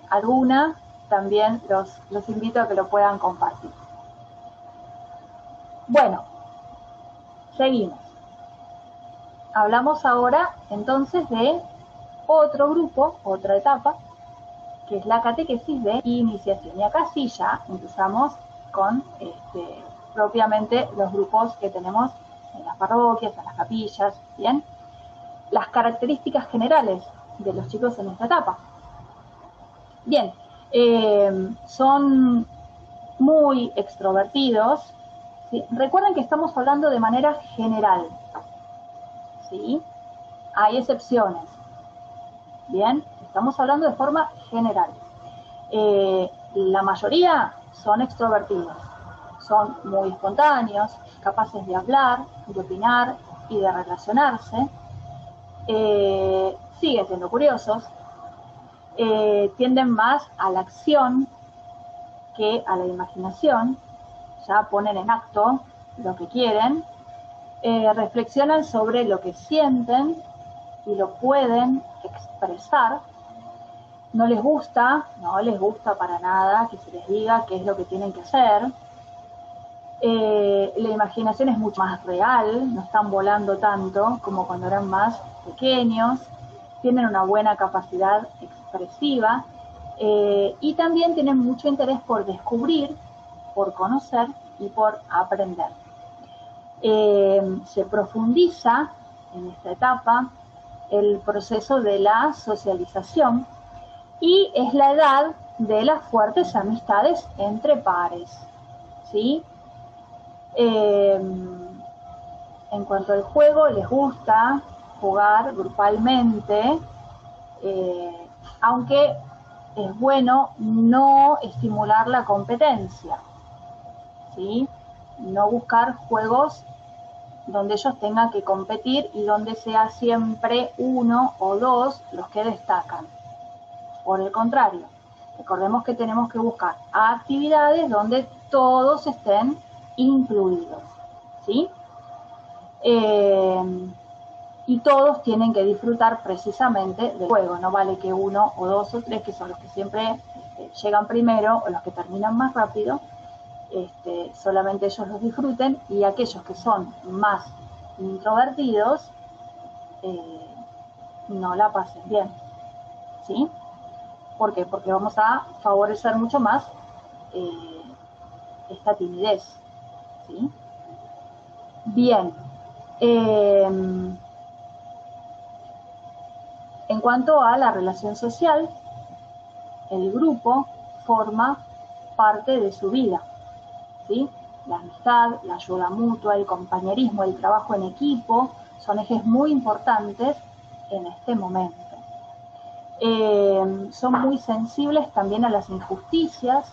alguna, también los invito a que lo puedan compartir. Bueno, seguimos. Hablamos ahora entonces de otro grupo, otra etapa, que es la catequesis de iniciación. Y acá sí ya empezamos con propiamente los grupos que tenemos en las parroquias, en las capillas, ¿bien? Las características generales de los chicos en esta etapa. Bien, Son muy extrovertidos, ¿sí? Recuerden que estamos hablando de manera general, ¿sí? Hay excepciones, ¿bien? Estamos hablando de forma general. La mayoría son extrovertidos, son muy espontáneos, capaces de hablar, de opinar y de relacionarse, siguen siendo curiosos, tienden más a la acción que a la imaginación, ya ponen en acto lo que quieren, reflexionan sobre lo que sienten y lo pueden expresar. No les gusta para nada que se les diga qué es lo que tienen que hacer. La imaginación es mucho más real, no están volando tanto como cuando eran más pequeños, tienen una buena capacidad expresiva y también tienen mucho interés por descubrir, por conocer y por aprender. Se profundiza en esta etapa el proceso de la socialización y es la edad de las fuertes amistades entre pares, ¿sí? En cuanto al juego, les gusta jugar grupalmente, aunque es bueno no estimular la competencia, ¿sí? No buscar juegos donde ellos tengan que competir y donde sea siempre uno o dos los que destacan. Por el contrario, recordemos que tenemos que buscar actividades donde todos estén incluidos, ¿sí? Y todos tienen que disfrutar precisamente del juego, no vale que uno o dos o tres, que son los que siempre llegan primero o los que terminan más rápido, solamente ellos los disfruten y aquellos que son más introvertidos no la pasen bien, ¿sí? ¿Por qué? Porque vamos a favorecer mucho más esta timidez, ¿sí? Bien. En cuanto a la relación social, el grupo forma parte de su vida, ¿sí? La amistad, la ayuda mutua, el compañerismo, el trabajo en equipo son ejes muy importantes en este momento. Son muy sensibles también a las injusticias,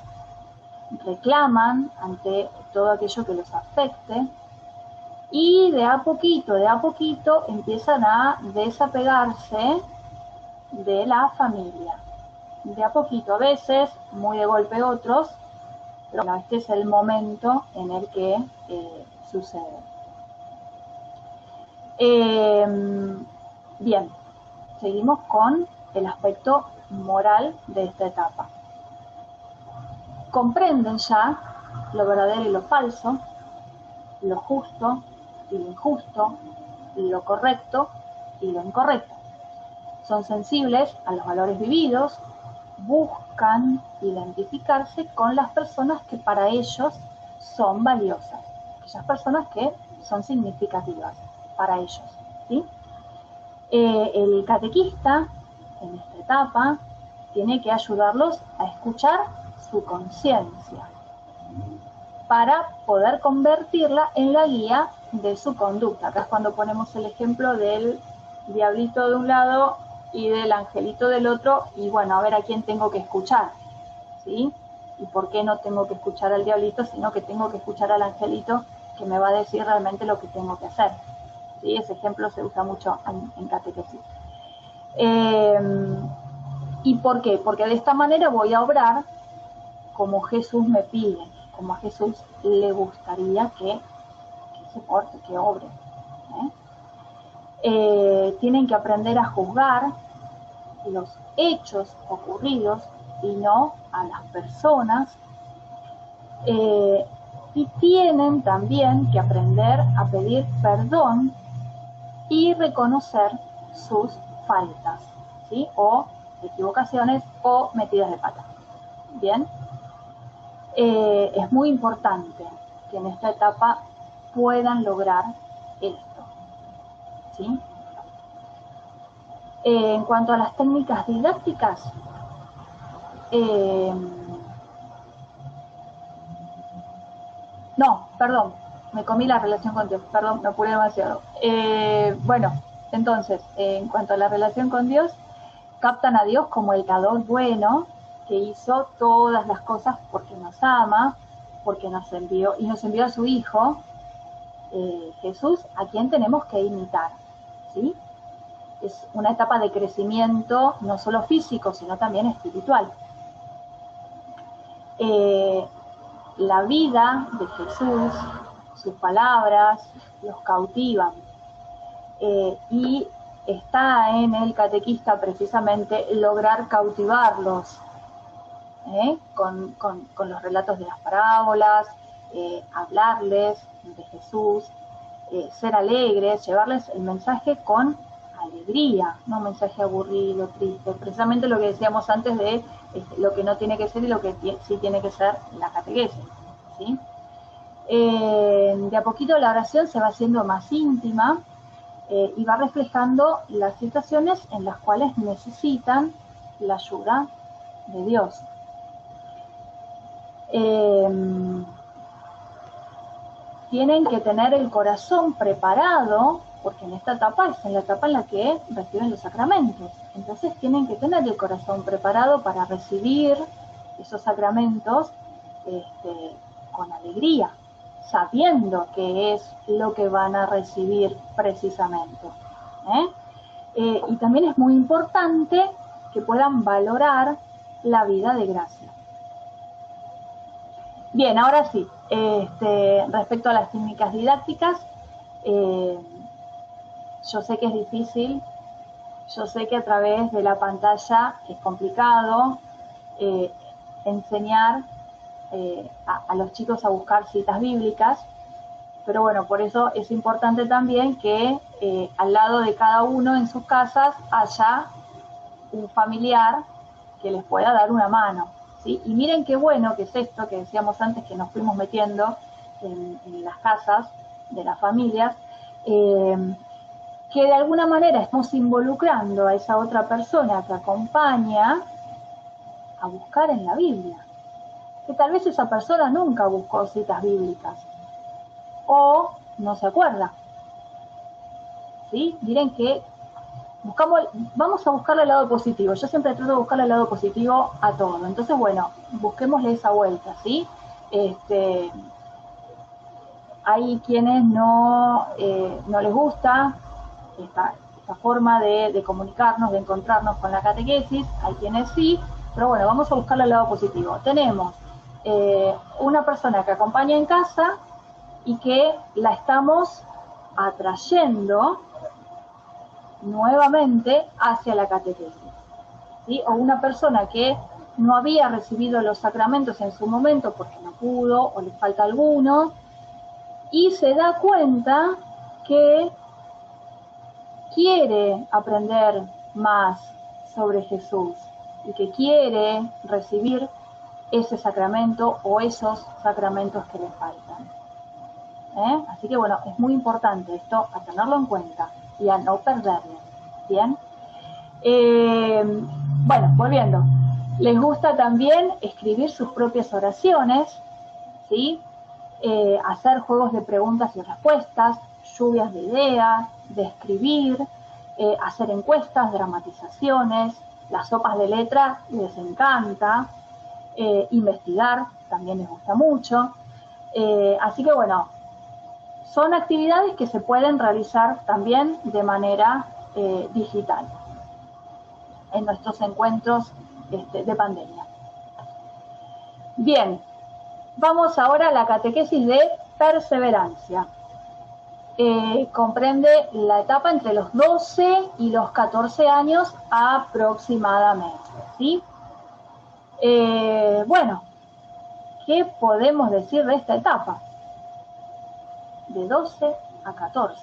reclaman ante todo aquello que los afecte y de a poquito empiezan a desapegarse de la familia. De a poquito, a veces, muy de golpe otros, pero bueno, este es el momento en el que sucede. Bien, seguimos con el aspecto moral de esta etapa. Comprenden ya lo verdadero y lo falso, lo justo y lo injusto, lo correcto y lo incorrecto. Son sensibles a los valores vividos, buscan identificarse con las personas que para ellos son valiosas, aquellas personas que son significativas para ellos, ¿sí? El catequista en esta etapa tiene que ayudarlos a escuchar su conciencia para poder convertirla en la guía de su conducta. Acá es cuando ponemos el ejemplo del diablito de un lado y del angelito del otro, y bueno, a ver a quién tengo que escuchar, ¿sí? Y por qué no tengo que escuchar al diablito, sino que tengo que escuchar al angelito que me va a decir realmente lo que tengo que hacer, ¿sí? Ese ejemplo se usa mucho en catequesis. ¿Y por qué? Porque de esta manera voy a obrar como Jesús me pide, como a Jesús le gustaría que se porte, que obre. Tienen que aprender a juzgar los hechos ocurridos y no a las personas. Y tienen también que aprender a pedir perdón y reconocer sus faltas, ¿sí? O equivocaciones o metidas de pata. Bien. Es muy importante que en esta etapa puedan lograr esto, ¿sí? En cuanto a las técnicas didácticas, No, perdón, me comí la relación con Dios, perdón, me apuré demasiado. Bueno, entonces, en cuanto a la relación con Dios, captan a Dios como el dador bueno que hizo todas las cosas porque nos ama, porque nos envió y nos envió a su Hijo, Jesús, a quien tenemos que imitar, ¿sí? Es una etapa de crecimiento no solo físico, sino también espiritual. La vida de Jesús, sus palabras, los cautivan. Y está en el catequista precisamente lograr cautivarlos con los relatos de las parábolas, hablarles de Jesús, ser alegres, llevarles el mensaje con alegría, no un mensaje aburrido, triste, precisamente lo que decíamos antes de lo que no tiene que ser y lo que sí tiene que ser la catequesis, ¿sí? De a poquito la oración se va haciendo más íntima y va reflejando las situaciones en las cuales necesitan la ayuda de Dios. Tienen que tener el corazón preparado, porque en esta etapa es en la etapa en la que reciben los sacramentos. Entonces tienen que tener el corazón preparado para recibir esos sacramentos con alegría, sabiendo que es lo que van a recibir precisamente. Y también es muy importante que puedan valorar la vida de gracia. Bien, ahora sí, respecto a las técnicas didácticas, yo sé que es difícil, yo sé que a través de la pantalla es complicado enseñar a los chicos a buscar citas bíblicas, pero bueno, por eso es importante también que al lado de cada uno en sus casas haya un familiar que les pueda dar una mano, ¿sí? Y miren qué bueno que es esto que decíamos antes, que nos fuimos metiendo en las casas de las familias, que de alguna manera estamos involucrando a esa otra persona que acompaña a buscar en la Biblia, que tal vez esa persona nunca buscó citas bíblicas o no se acuerda, ¿sí? Miren que vamos a buscarle el lado positivo. Yo siempre trato de buscarle el lado positivo a todo. Entonces, bueno, busquémosle esa vuelta, ¿sí? Hay quienes no les gusta esta forma de comunicarnos, de encontrarnos con la catequesis. Hay quienes sí, pero bueno, vamos a buscarle el lado positivo. Tenemos una persona que acompaña en casa y que la estamos atrayendo nuevamente hacia la catequesis, ¿sí? O una persona que no había recibido los sacramentos en su momento porque no pudo o le falta alguno y se da cuenta que quiere aprender más sobre Jesús y que quiere recibir ese sacramento o esos sacramentos que le faltan. Así que bueno, es muy importante esto, a tenerlo en cuenta y a no perderlo, ¿bien? Bueno, volviendo, les gusta también escribir sus propias oraciones, ¿sí? Hacer juegos de preguntas y respuestas, lluvias de ideas, de escribir, hacer encuestas, dramatizaciones, las sopas de letras les encanta, investigar también les gusta mucho, así que bueno, son actividades que se pueden realizar también de manera digital en nuestros encuentros de pandemia. Bien, vamos ahora a la catequesis de perseverancia. Comprende la etapa entre los 12 y los 14 años aproximadamente, ¿sí? Bueno, ¿qué podemos decir de esta etapa? De 12 a 14.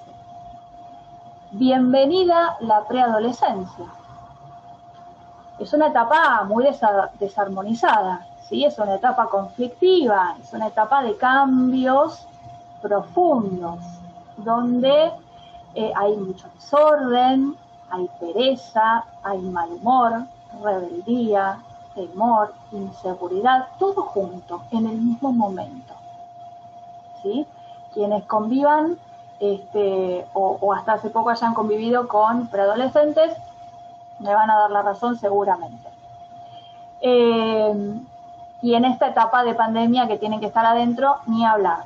Bienvenida la preadolescencia. Es una etapa muy desarmonizada, ¿sí? Es una etapa conflictiva, es una etapa de cambios profundos, donde hay mucho desorden, hay pereza, hay mal humor, rebeldía, temor, inseguridad, todo junto, en el mismo momento. ¿Sí? Quienes convivan, o hasta hace poco hayan convivido con preadolescentes, me van a dar la razón seguramente. Y en esta etapa de pandemia que tienen que estar adentro, ni hablar.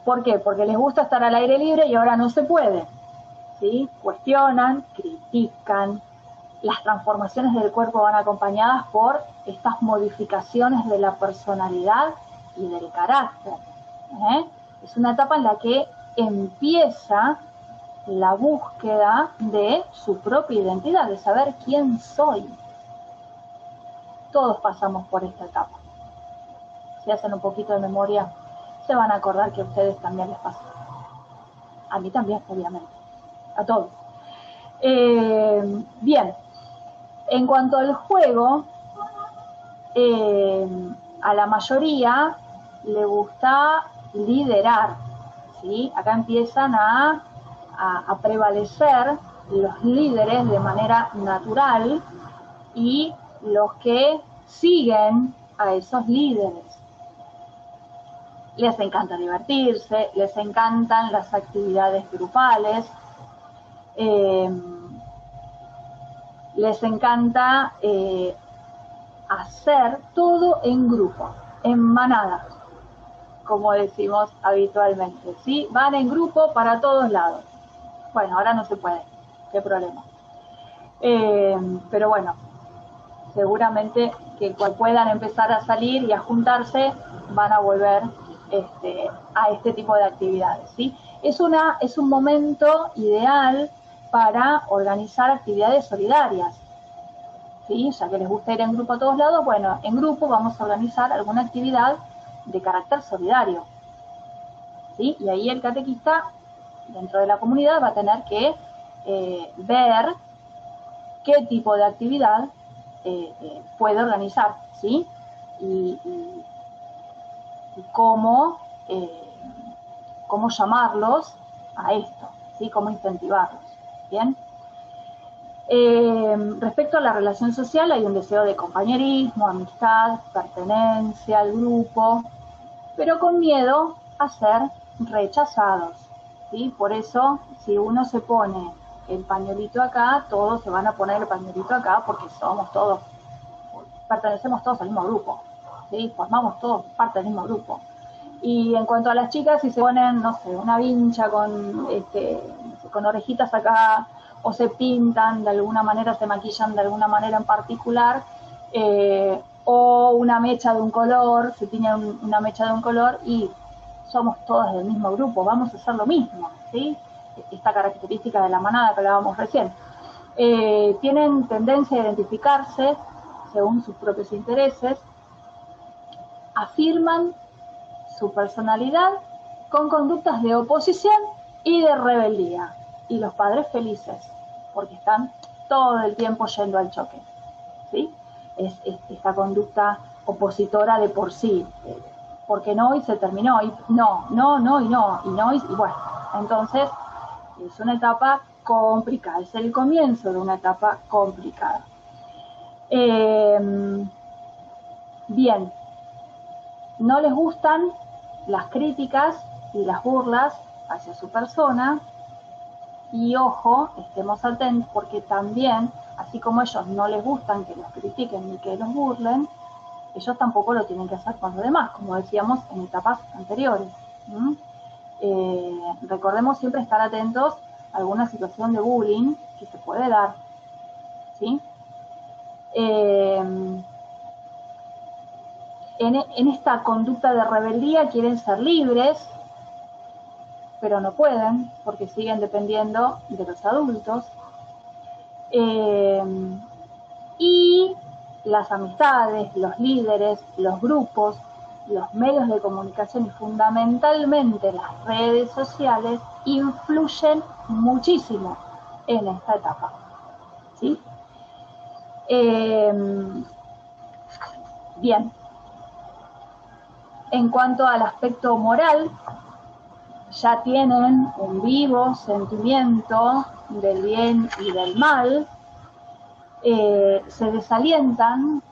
¿Por qué? Porque les gusta estar al aire libre y ahora no se puede. ¿Sí? Cuestionan, critican. Las transformaciones del cuerpo van acompañadas por estas modificaciones de la personalidad y del carácter. Es una etapa en la que empieza la búsqueda de su propia identidad, de saber quién soy. Todos pasamos por esta etapa. Si hacen un poquito de memoria, se van a acordar que a ustedes también les pasó. A mí también, obviamente. A todos. Bien. En cuanto al juego, a la mayoría le gusta liderar, ¿sí? Acá empiezan a prevalecer los líderes de manera natural y los que siguen a esos líderes. Les encanta divertirse, les encantan las actividades grupales, les encanta hacer todo en grupo, en manada, como decimos habitualmente, ¿sí? Van en grupo para todos lados. Bueno, ahora no se puede, qué problema. Pero bueno, seguramente que cuando puedan empezar a salir y a juntarse, van a volver a este tipo de actividades, ¿sí? Es un momento ideal para organizar actividades solidarias, ¿sí? Ya que les gusta ir en grupo a todos lados, bueno, en grupo vamos a organizar alguna actividad de carácter solidario, ¿sí? Y ahí el catequista, dentro de la comunidad, va a tener que ver qué tipo de actividad puede organizar, ¿sí? Y cómo llamarlos a esto, ¿sí? Cómo incentivarlos, ¿bien? Respecto a la relación social, hay un deseo de compañerismo, amistad, pertenencia al grupo, pero con miedo a ser rechazados, ¿sí? Por eso, si uno se pone el pañuelito acá, todos se van a poner el pañuelito acá porque somos todos, pertenecemos todos al mismo grupo, ¿sí? Formamos todos parte del mismo grupo. Y en cuanto a las chicas, si se ponen, no sé, una vincha con orejitas acá, o se pintan de alguna manera, se maquillan de alguna manera en particular, o una mecha de un color, se tiñen una mecha de un color y somos todos del mismo grupo, vamos a hacer lo mismo, ¿sí? Esta característica de la manada que hablábamos recién. Tienen tendencia a identificarse según sus propios intereses, afirman su personalidad con conductas de oposición y de rebeldía. Y los padres felices, porque están todo el tiempo yendo al choque, ¿sí? Es esta conducta opositora de por sí, porque no y se terminó, y no, y bueno, entonces es una etapa complicada, es el comienzo de una etapa complicada. Bien, no les gustan las críticas y las burlas hacia su persona, y ojo, estemos atentos porque también, así como ellos no les gustan que los critiquen ni que los burlen, ellos tampoco lo tienen que hacer con los demás, como decíamos en etapas anteriores. Recordemos siempre estar atentos a alguna situación de bullying que se puede dar, ¿sí? En esta conducta de rebeldía quieren ser libres, pero no pueden porque siguen dependiendo de los adultos. Y las amistades, los líderes, los grupos, los medios de comunicación y fundamentalmente las redes sociales influyen muchísimo en esta etapa, ¿sí? Bien. En cuanto al aspecto moral, ya tienen un vivo sentimiento del bien y del mal, se desalientan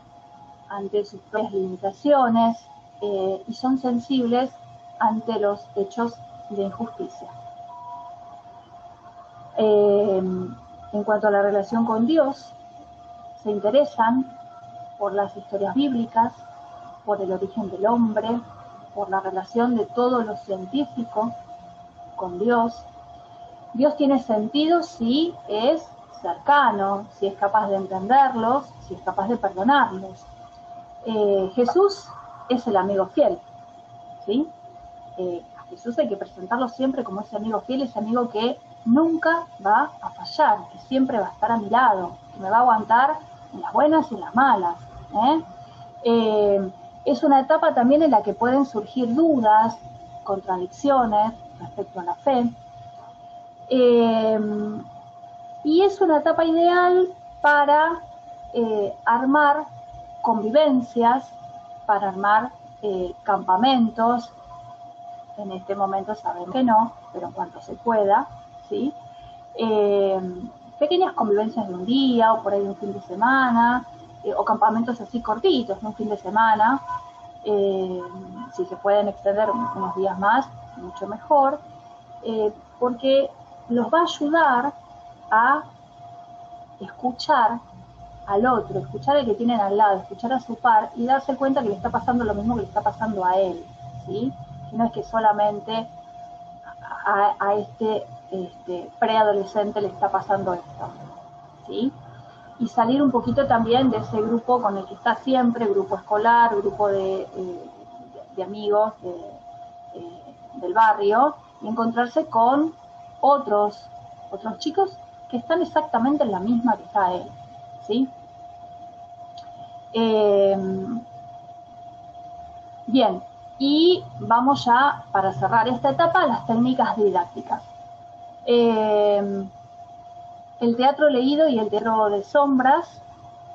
ante sus propias limitaciones y son sensibles ante los hechos de injusticia. En cuanto a la relación con Dios, se interesan por las historias bíblicas, por el origen del hombre, por la relación de todo lo científico con Dios. Dios tiene sentido si es cercano, si es capaz de entenderlos, si es capaz de perdonarlos. Jesús es el amigo fiel, ¿sí? A Jesús hay que presentarlo siempre como ese amigo fiel, ese amigo que nunca va a fallar, que siempre va a estar a mi lado, que me va a aguantar en las buenas y en las malas. Es una etapa también en la que pueden surgir dudas, contradicciones respecto a la fe. Y es una etapa ideal para armar convivencias, para armar campamentos. En este momento sabemos que no, pero en cuanto se pueda, ¿sí? Pequeñas convivencias de un día o por ahí de un fin de semana, o campamentos así cortitos, ¿no? Un fin de semana, si se pueden extender unos días más, mucho mejor, porque los va a ayudar a escuchar al otro, escuchar al que tienen al lado, escuchar a su par y darse cuenta que le está pasando lo mismo que le está pasando a él, ¿sí? Que no es que solamente a este preadolescente le está pasando esto, ¿sí? Y salir un poquito también de ese grupo con el que está siempre, grupo escolar, grupo de amigos del barrio, y encontrarse con otros chicos que están exactamente en la misma que está él, ¿sí? Bien, y vamos ya, para cerrar esta etapa, a las técnicas didácticas. El teatro leído y el teatro de sombras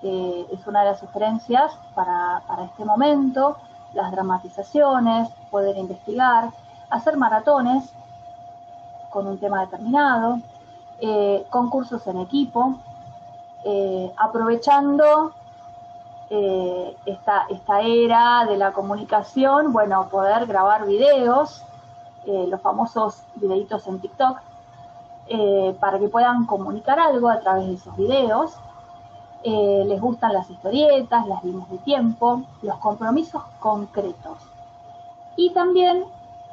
es una de las sugerencias para este momento, las dramatizaciones, poder investigar, hacer maratones con un tema determinado, concursos en equipo, aprovechando esta era de la comunicación, bueno, poder grabar videos, los famosos videitos en TikTok, para que puedan comunicar algo a través de esos videos. Les gustan las historietas, las líneas de tiempo, los compromisos concretos. Y también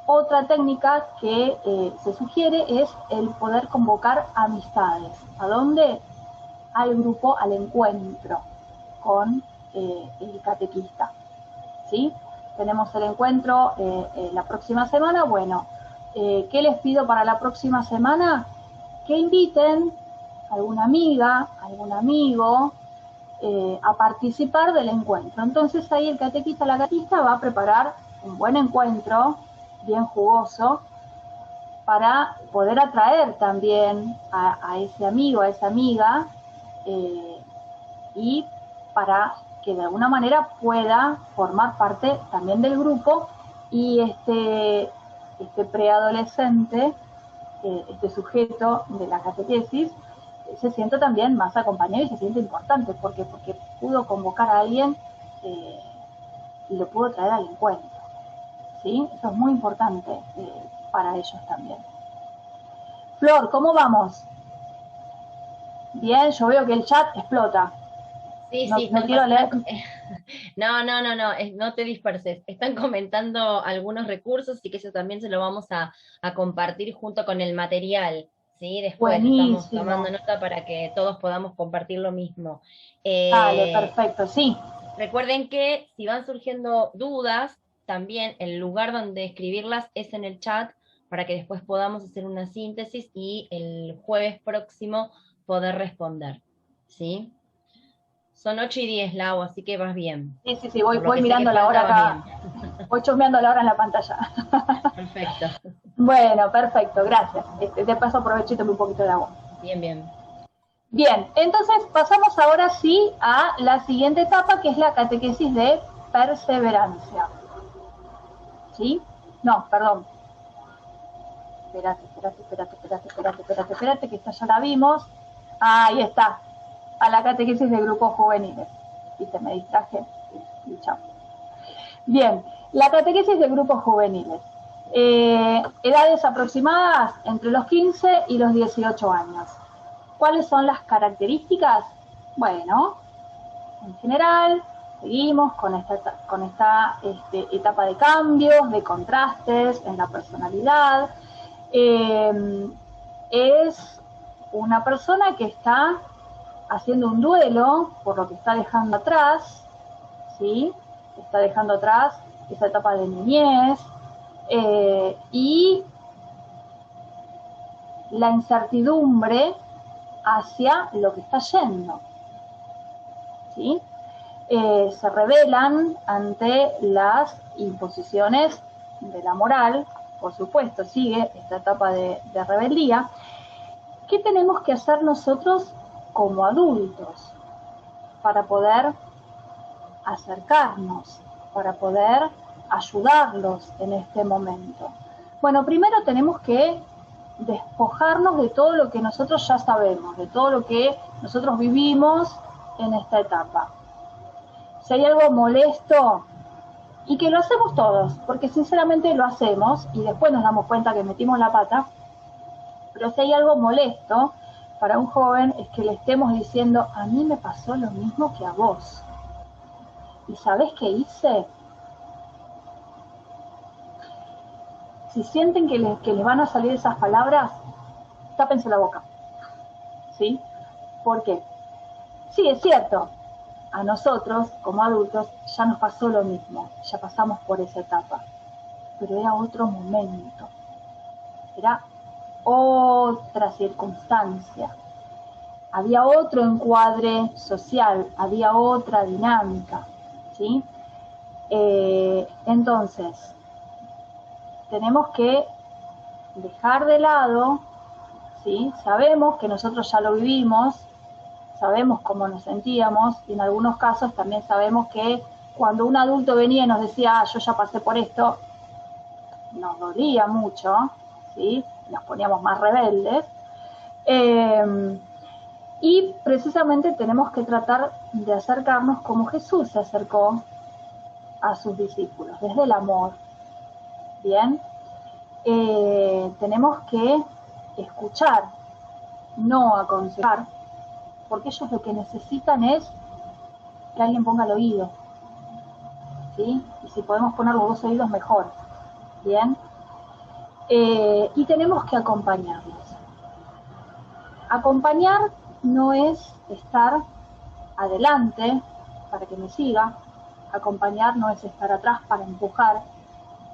otra técnica que se sugiere es el poder convocar amistades. ¿A dónde? Al grupo, al encuentro con el catequista, ¿sí? Tenemos el encuentro la próxima semana. Bueno, ¿qué les pido para la próxima semana? Que inviten a alguna amiga, algún amigo a participar del encuentro. Entonces ahí el catequista, la catequista va a preparar un buen encuentro, bien jugoso, para poder atraer también a ese amigo, a esa amiga, y para que de alguna manera pueda formar parte también del grupo y este preadolescente, este sujeto de la catequesis, se siente también más acompañado y se siente importante porque pudo convocar a alguien y lo pudo traer al encuentro, ¿sí? Eso es muy importante para ellos también. Flor, ¿cómo vamos? Bien, yo veo que el chat explota. Sí, No, sí, no quiero leer. No, no te disperses. Están comentando algunos recursos y que eso también se lo vamos a compartir junto con el material, ¿sí? Después estamos Buenísimo. tomando nota para que todos podamos compartir lo mismo. Dale, perfecto, sí. Recuerden que si van surgiendo dudas, también el lugar donde escribirlas es en el chat para que después podamos hacer una síntesis y el jueves próximo poder responder, ¿sí? Son 8:10, Lau, así que vas bien. Sí, Por lo voy que sé que mirando la hora falta, vas acá. bien. Voy chusmeando la hora en la pantalla. Perfecto. Bueno, perfecto, gracias. De paso aprovecho y tomé un poquito de agua. Bien, bien. Bien, entonces pasamos ahora sí a la siguiente etapa, que es la catequesis de perseverancia. ¿Sí? No, perdón. Espérate, que esta ya la vimos. Ahí está. a la catequesis de grupos juveniles. Viste, me distraje y chao. Bien, la catequesis de grupos juveniles. Edades aproximadas entre los 15 y los 18 años. ¿Cuáles son las características? Bueno, en general, seguimos con esta etapa de cambios, de contrastes en la personalidad. Es una persona que está haciendo un duelo por lo que está dejando atrás, ¿sí? Está dejando atrás esa etapa de niñez y la incertidumbre hacia lo que está yendo, ¿sí? Se rebelan ante las imposiciones de la moral, por supuesto, sigue esta etapa de rebeldía. ¿Qué tenemos que hacer nosotros como adultos para poder acercarnos, para poder ayudarlos en este momento? Bueno, primero tenemos que despojarnos de todo lo que nosotros ya sabemos, de todo lo que nosotros vivimos en esta etapa. Si hay algo molesto, y que lo hacemos todos, porque sinceramente lo hacemos y después nos damos cuenta que metimos la pata, pero si hay algo molesto para un joven es que le estemos diciendo, a mí me pasó lo mismo que a vos. ¿Y sabés qué hice? Si sienten que les van a salir esas palabras, tápense la boca, ¿sí? ¿Por qué? Sí, es cierto, a nosotros, como adultos, ya nos pasó lo mismo, ya pasamos por esa etapa, pero era otro momento, era otra circunstancia, había otro encuadre social, había otra dinámica, ¿sí? Entonces, tenemos que dejar de lado, ¿sí? Sabemos que nosotros ya lo vivimos, sabemos cómo nos sentíamos y en algunos casos también sabemos que cuando un adulto venía y nos decía, yo ya pasé por esto, nos dolía mucho, ¿sí? Nos poníamos más rebeldes. Y precisamente tenemos que tratar de acercarnos como Jesús se acercó a sus discípulos, desde el amor. Bien, tenemos que escuchar, no aconsejar, porque ellos lo que necesitan es que alguien ponga el oído, ¿sí? Y si podemos poner los dos oídos, mejor, ¿bien? Y tenemos que acompañarlos. Acompañar no es estar adelante para que me siga, acompañar no es estar atrás para empujar,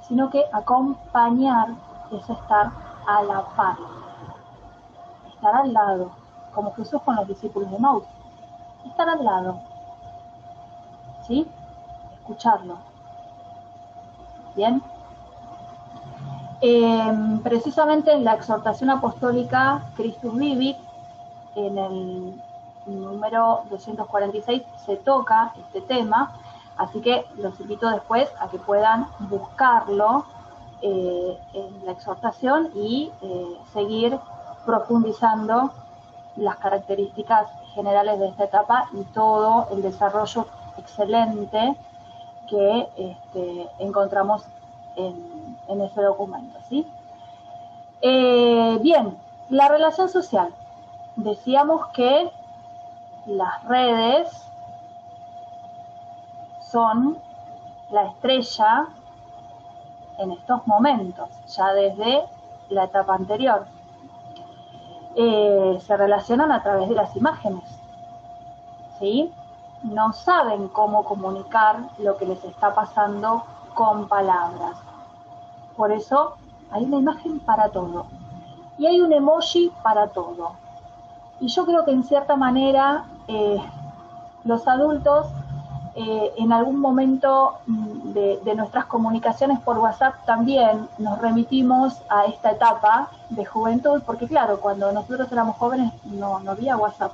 sino que acompañar es estar a la par, estar al lado, como Jesús con los discípulos de Maús, estar al lado, ¿sí? Escucharlo. ¿Bien? Precisamente en la exhortación apostólica Christus Vivit, en el número 246, se toca este tema, así que los invito después a que puedan buscarlo en la exhortación y seguir profundizando las características generales de esta etapa y todo el desarrollo excelente que encontramos en ese documento, ¿sí? Bien, la relación social. Decíamos que las redes son la estrella en estos momentos, ya desde la etapa anterior. Se relacionan a través de las imágenes, ¿sí? No saben cómo comunicar lo que les está pasando con palabras. Por eso hay una imagen para todo y hay un emoji para todo. Y yo creo que en cierta manera los adultos en algún momento de nuestras comunicaciones por WhatsApp también nos remitimos a esta etapa de juventud, porque claro, cuando nosotros éramos jóvenes no había WhatsApp,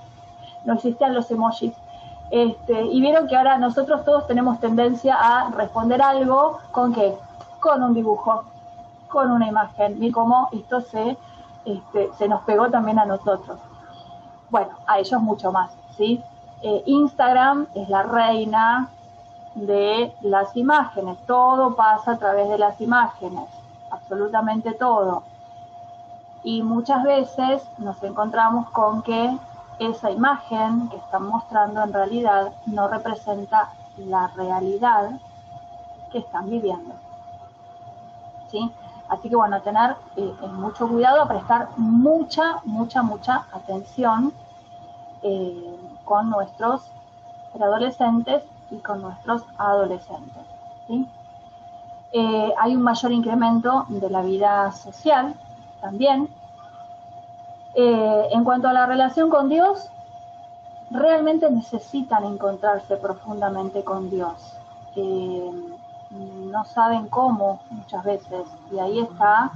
no existían los emojis. Y vieron que ahora nosotros todos tenemos tendencia a responder algo con ¿qué? Con un dibujo, con una imagen. Miren cómo esto se nos pegó también a nosotros. Bueno, a ellos mucho más. ¿sí? Instagram es la reina de las imágenes, todo pasa a través de las imágenes, absolutamente todo. Y muchas veces nos encontramos con que esa imagen que están mostrando en realidad no representa la realidad que están viviendo, ¿sí? Así que bueno, tener mucho cuidado, prestar mucha atención con nuestros preadolescentes y con nuestros adolescentes, ¿sí? Hay un mayor incremento de la vida social también. En cuanto a la relación con Dios, realmente necesitan encontrarse profundamente con Dios. No saben cómo muchas veces, y ahí está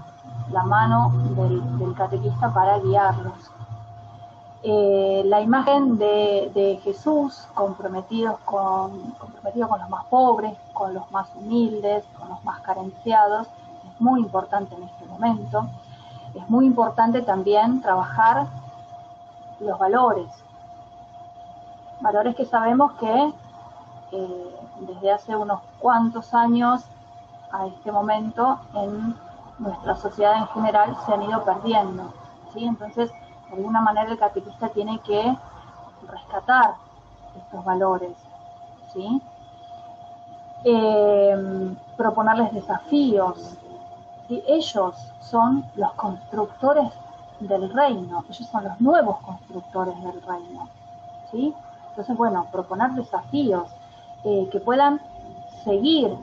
la mano del catequista para guiarlos. La imagen de Jesús comprometido con los más pobres, con los más humildes, con los más carenciados, es muy importante en este momento. Es muy importante también trabajar los valores que sabemos que desde hace unos cuantos años a este momento en nuestra sociedad en general se han ido perdiendo, ¿sí? Entonces, de alguna manera el catequista tiene que rescatar estos valores, ¿sí? Proponerles desafíos, ¿sí? Ellos son los constructores del reino, ellos son los nuevos constructores del reino, ¿sí? Entonces, bueno, proponer desafíos que puedan seguir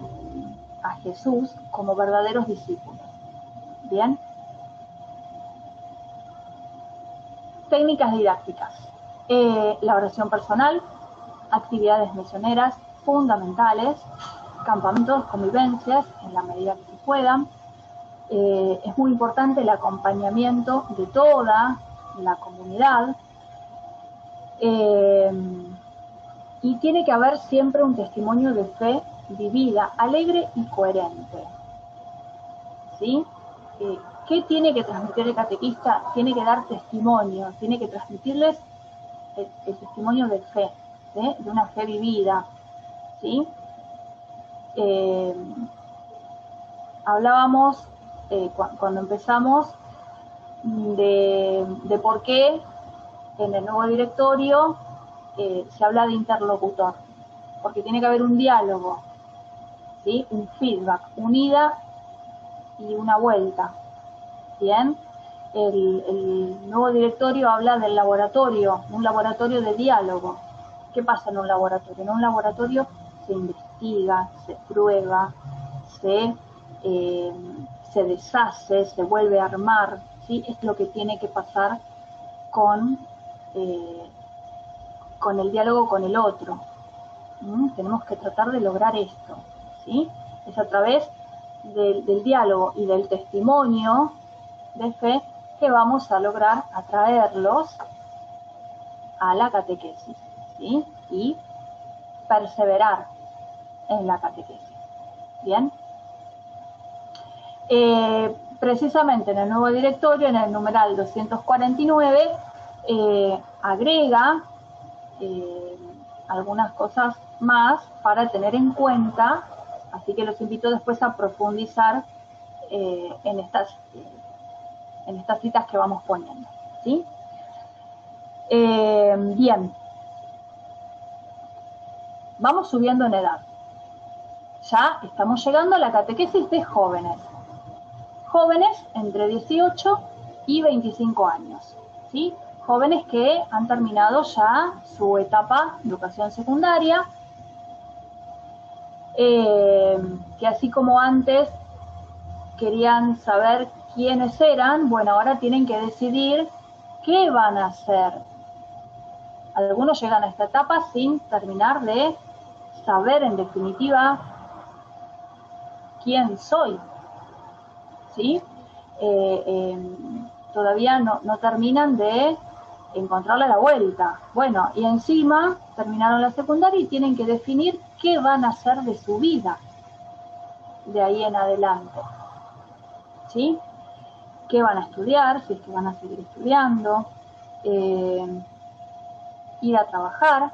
a Jesús como verdaderos discípulos. Bien. Técnicas didácticas. La oración personal, actividades misioneras fundamentales, campamentos, convivencias en la medida que se puedan. Es muy importante el acompañamiento de toda la comunidad. Y tiene que haber siempre un testimonio de fe vivida, alegre y coherente, ¿sí? ¿Qué tiene que transmitir el catequista? Tiene que dar testimonio, tiene que transmitirles el testimonio de fe, ¿sí? De una fe vivida, ¿sí? Hablábamos cuando empezamos de por qué en el nuevo directorio se habla de interlocutor, porque tiene que haber un diálogo, ¿sí? Un feedback, una ida y una vuelta. Bien, el nuevo directorio habla del laboratorio, un laboratorio de diálogo. ¿Qué pasa en un laboratorio? En un laboratorio se investiga, se prueba, se deshace, se vuelve a armar, ¿sí? Es lo que tiene que pasar con el diálogo con el otro. Tenemos que tratar de lograr esto, ¿sí? Es a través del diálogo y del testimonio de fe que vamos a lograr atraerlos a la catequesis, ¿sí? Y perseverar en la catequesis. Bien. Precisamente en el nuevo directorio, en el numeral 249, agrega algunas cosas más para tener en cuenta, así que los invito después a profundizar en estas citas que vamos poniendo, ¿sí? Bien, vamos subiendo en edad. Ya estamos llegando a la catequesis de jóvenes. Jóvenes entre 18 y 25 años, ¿sí? Jóvenes que han terminado ya su etapa de educación secundaria, que así como antes querían saber quiénes eran, bueno, ahora tienen que decidir qué van a hacer. Algunos llegan a esta etapa sin terminar de saber en definitiva quién soy, ¿sí? Todavía no terminan de encontrarle la vuelta. Bueno, y encima terminaron la secundaria y tienen que definir qué van a hacer de su vida de ahí en adelante, ¿sí? ¿Qué van a estudiar? Si es que van a seguir estudiando. ir a trabajar,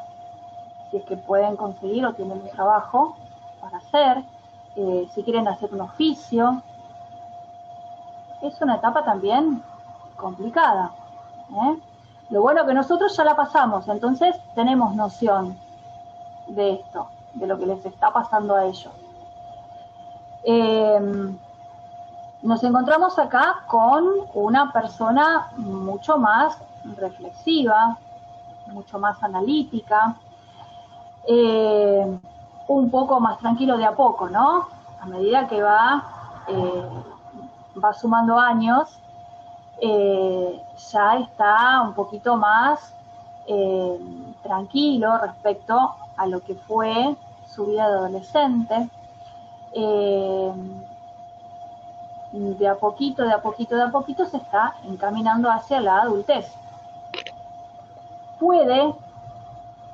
si es que pueden conseguir o tienen un trabajo para hacer, si quieren hacer un oficio. Es una etapa también complicada, ¿eh? Lo bueno que nosotros ya la pasamos, entonces tenemos noción de esto, de lo que les está pasando a ellos. Nos encontramos acá con una persona mucho más reflexiva, mucho más analítica, un poco más tranquilo de a poco, ¿no? A medida que va sumando años, ya está un poquito más tranquilo respecto a lo que fue su vida de adolescente. De a poquito se está encaminando hacia la adultez. Puede,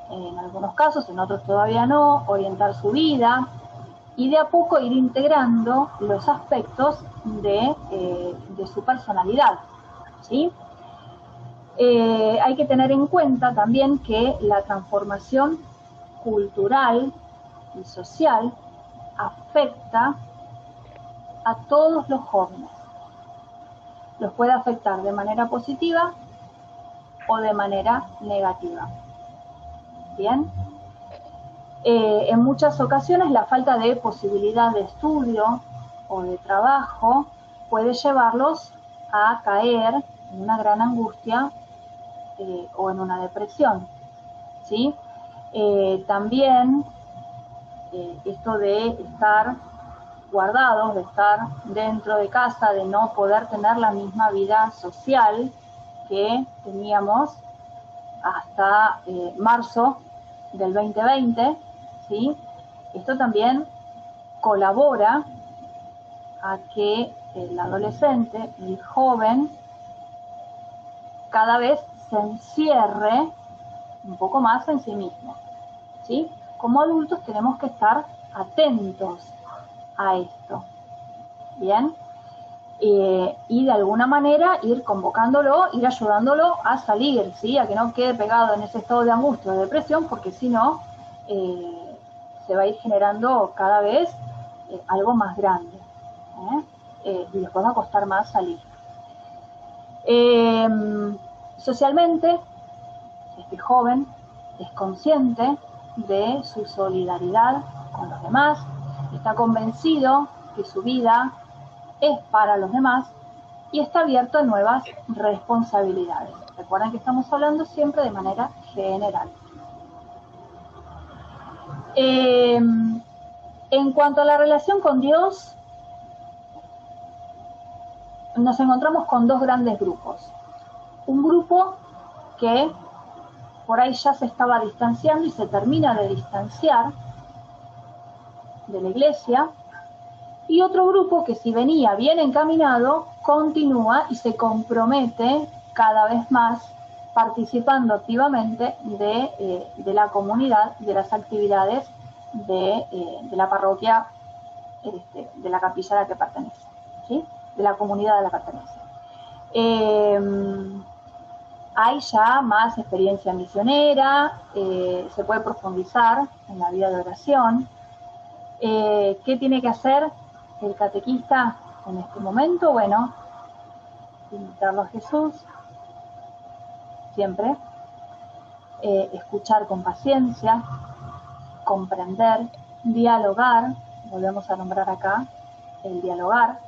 en algunos casos, en otros todavía no, orientar su vida y de a poco ir integrando los aspectos de su personalidad, ¿sí? Hay que tener en cuenta también que la transformación cultural y social afecta a todos los jóvenes. Los puede afectar de manera positiva o de manera negativa. Bien. En muchas ocasiones la falta de posibilidad de estudio o de trabajo puede llevarlos a caer en una gran angustia o en una depresión, ¿sí? También esto de estar guardados, de estar dentro de casa, de no poder tener la misma vida social que teníamos hasta marzo del 2020, ¿sí? Esto también colabora a que el adolescente, el joven, cada vez se encierre un poco más en sí mismo, ¿sí? Como adultos tenemos que estar atentos a esto, ¿bien? Y de alguna manera ir convocándolo, ir ayudándolo a salir, ¿sí? A que no quede pegado en ese estado de angustia o de depresión, porque si no, se va a ir generando cada vez algo más grande, y después va a costar más salir. Socialmente, este joven es consciente de su solidaridad con los demás, está convencido que su vida es para los demás y está abierto a nuevas responsabilidades. Recuerden que estamos hablando siempre de manera general. En cuanto a la relación con Dios, nos encontramos con dos grandes grupos. Un grupo que por ahí ya se estaba distanciando y se termina de distanciar de la iglesia, y otro grupo que si venía bien encaminado, continúa y se compromete cada vez más participando activamente de la comunidad, de las actividades de la parroquia, de la capilla a la que pertenece, ¿sí? De la comunidad a la que pertenece. Hay ya más experiencia misionera, se puede profundizar en la vida de oración. ¿Qué tiene que hacer el catequista en este momento? Bueno, invitarlo a Jesús, siempre, escuchar con paciencia, comprender, dialogar, volvemos a nombrar acá el dialogar,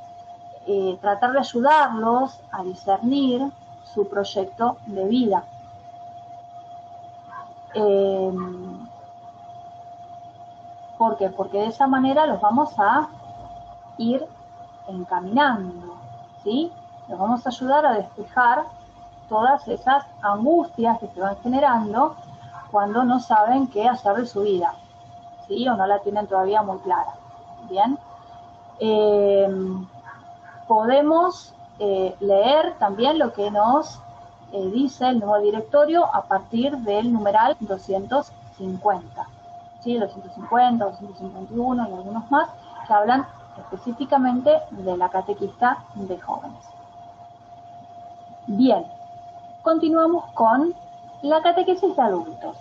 tratar de ayudarlos a discernir su proyecto de vida. ¿Por qué? Porque de esa manera los vamos a ir encaminando, ¿sí? Los vamos a ayudar a despejar todas esas angustias que se van generando cuando no saben qué hacer de su vida, ¿sí? O no la tienen todavía muy clara, ¿bien? Podemos leer también lo que nos dice el nuevo directorio a partir del numeral 250, ¿sí? 250, 251 y algunos más que hablan específicamente de la catequista de jóvenes. Bien, continuamos con La catequesis de adultos.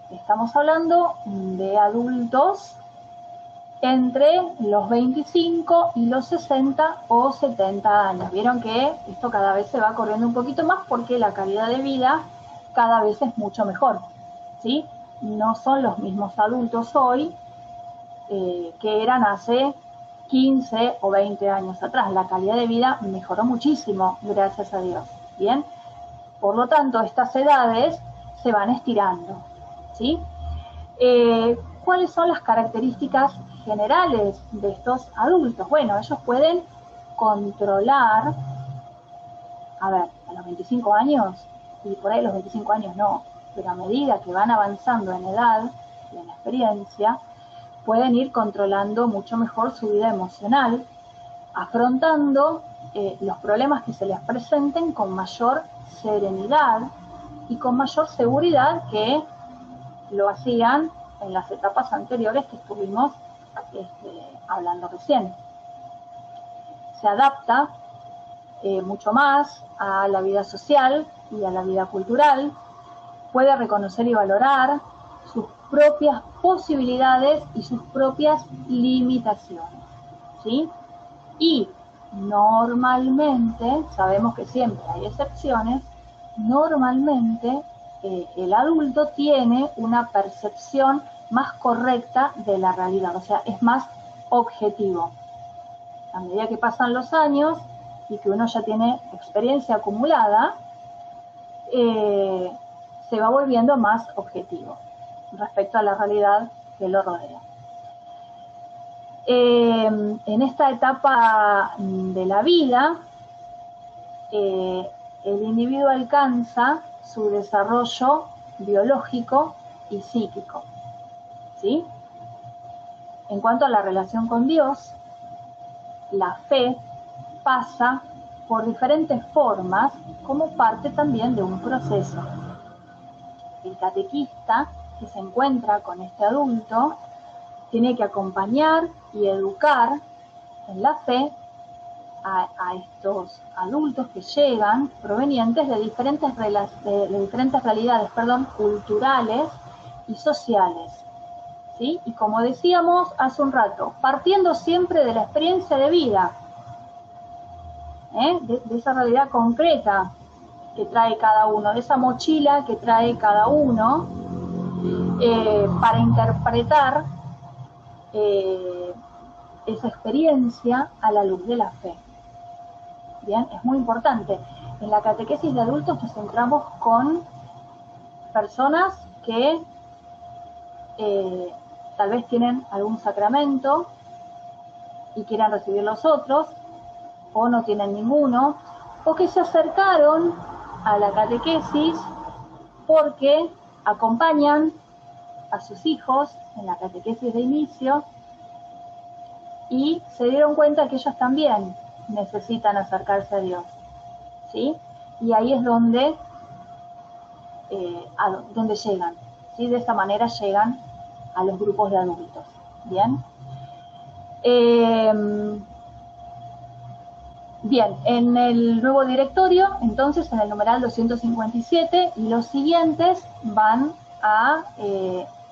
Estamos hablando de adultos entre los 25 y los 60 o 70 años. Vieron que esto cada vez se va corriendo un poquito más porque la calidad de vida cada vez es mucho mejor, ¿sí? No son los mismos adultos hoy que eran hace 15 o 20 años atrás. La calidad de vida mejoró muchísimo, gracias a Dios, ¿bien? Por lo tanto, estas edades se van estirando, ¿sí? ¿Cuáles son las características generales de estos adultos? Bueno, ellos pueden controlar, a ver, a los 25 años, y por ahí los 25 años no, pero a medida que van avanzando en edad y en experiencia, pueden ir controlando mucho mejor su vida emocional, afrontando los problemas que se les presenten con mayor serenidad y con mayor seguridad que lo hacían en las etapas anteriores que estuvimos hablando recién. Se adapta mucho más a la vida social y a la vida cultural, puede reconocer y valorar sus propias posibilidades y sus propias limitaciones, ¿sí? Y normalmente, sabemos que siempre hay excepciones, normalmente el adulto tiene una percepción más correcta de la realidad, o sea, es más objetivo. A medida que pasan los años y que uno ya tiene experiencia acumulada, se va volviendo más objetivo respecto a la realidad que lo rodea. En esta etapa de la vida, el individuo alcanza su desarrollo biológico y psíquico, ¿sí? En cuanto a la relación con Dios, la fe pasa por diferentes formas como parte también de un proceso. El catequista que se encuentra con este adulto tiene que acompañar y educar en la fe a estos adultos que llegan provenientes de diferentes realidades, culturales y sociales, ¿sí? Y como decíamos hace un rato, partiendo siempre de la experiencia de vida, de esa realidad concreta que trae cada uno, de esa mochila que trae cada uno para interpretar esa experiencia a la luz de la fe. Bien, es muy importante. En la catequesis de adultos nos centramos con personas que tal vez tienen algún sacramento y quieran recibir los otros, o no tienen ninguno, o que se acercaron a la catequesis porque acompañan a sus hijos en la catequesis de inicio y se dieron cuenta que ellos también necesitan acercarse a Dios, ¿sí? Y ahí es donde llegan, ¿sí? De esa manera llegan a los grupos de adultos, ¿bien? Bien, en el nuevo directorio, entonces, en el numeral 257, y los siguientes van a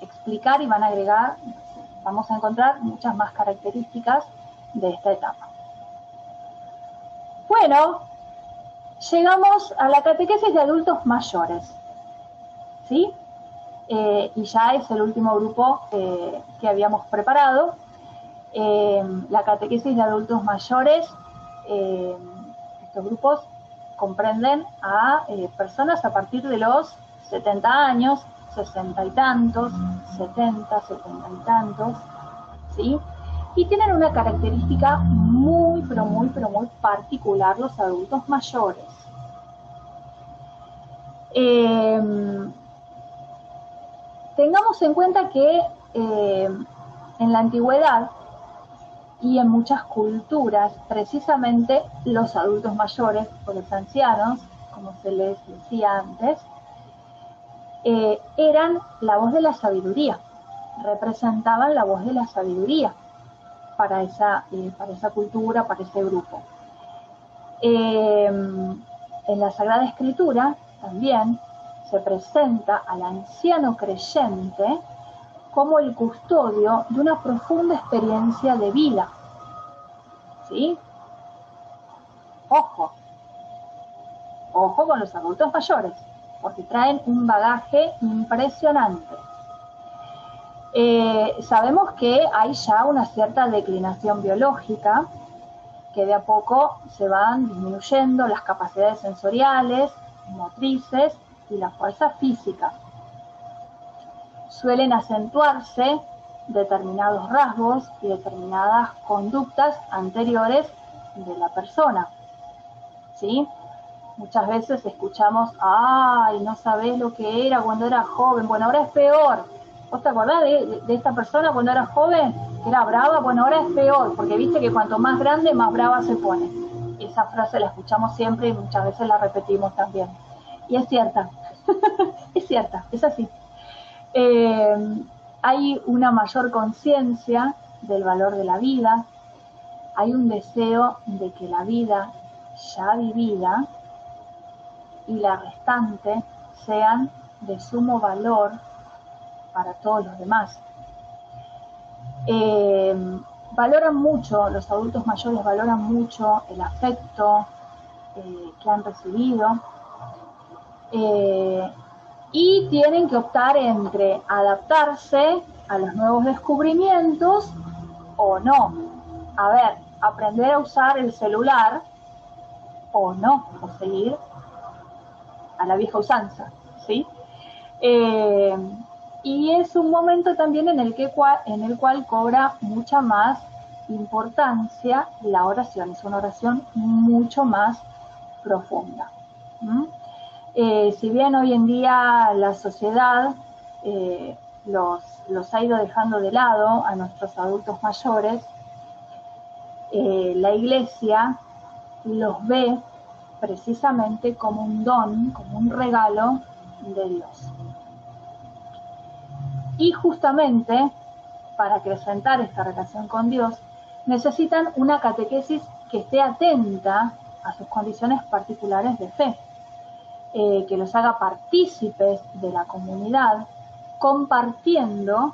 explicar y van a agregar, vamos a encontrar muchas más características de esta etapa. Bueno, llegamos a la catequesis de adultos mayores, ¿sí? Y ya es el último grupo que habíamos preparado. La catequesis de adultos mayores, estos grupos comprenden a personas a partir de los 70 años, 60 y tantos, 70, 70 y tantos, ¿sí? Y tienen una característica muy, pero muy particular los adultos mayores. Tengamos en cuenta que en la antigüedad y en muchas culturas, precisamente los adultos mayores o los ancianos, como se les decía antes, eran la voz de la sabiduría, representaban la voz de la sabiduría para esa cultura, para ese grupo. En la Sagrada Escritura también se presenta al anciano creyente como el custodio de una profunda experiencia de vida. ¿Sí? Ojo, ojo con los adultos mayores, porque traen un bagaje impresionante. Sabemos que hay ya una cierta declinación biológica, que de a poco se van disminuyendo las capacidades sensoriales, motrices y la fuerza física. Suelen acentuarse determinados rasgos y determinadas conductas anteriores de la persona. ¿Sí? Muchas veces escuchamos, ay, no sabés lo que era cuando era joven, bueno, ahora es peor. ¿Vos te acordás de esta persona cuando era joven, que era brava? Bueno, ahora es peor, porque viste que cuanto más grande, más brava se pone. Esa frase la escuchamos siempre y muchas veces la repetimos también. Y es cierta, es cierta, es así. Hay una mayor conciencia del valor de la vida, hay un deseo de que la vida ya vivida y la restante sean de sumo valor para todos los demás. Valoran mucho, los adultos mayores valoran mucho el afecto que han recibido y tienen que optar entre adaptarse a los nuevos descubrimientos o no. A ver, aprender a usar el celular o no, o seguir a la vieja usanza, ¿sí? Y es un momento también en el cual cobra mucha más importancia la oración, es una oración mucho más profunda. Si bien hoy en día la sociedad los ha ido dejando de lado a nuestros adultos mayores, la Iglesia los ve precisamente como un don, como un regalo de Dios. Y justamente para acrecentar esta relación con Dios, necesitan una catequesis que esté atenta a sus condiciones particulares de fe, que los haga partícipes de la comunidad, compartiendo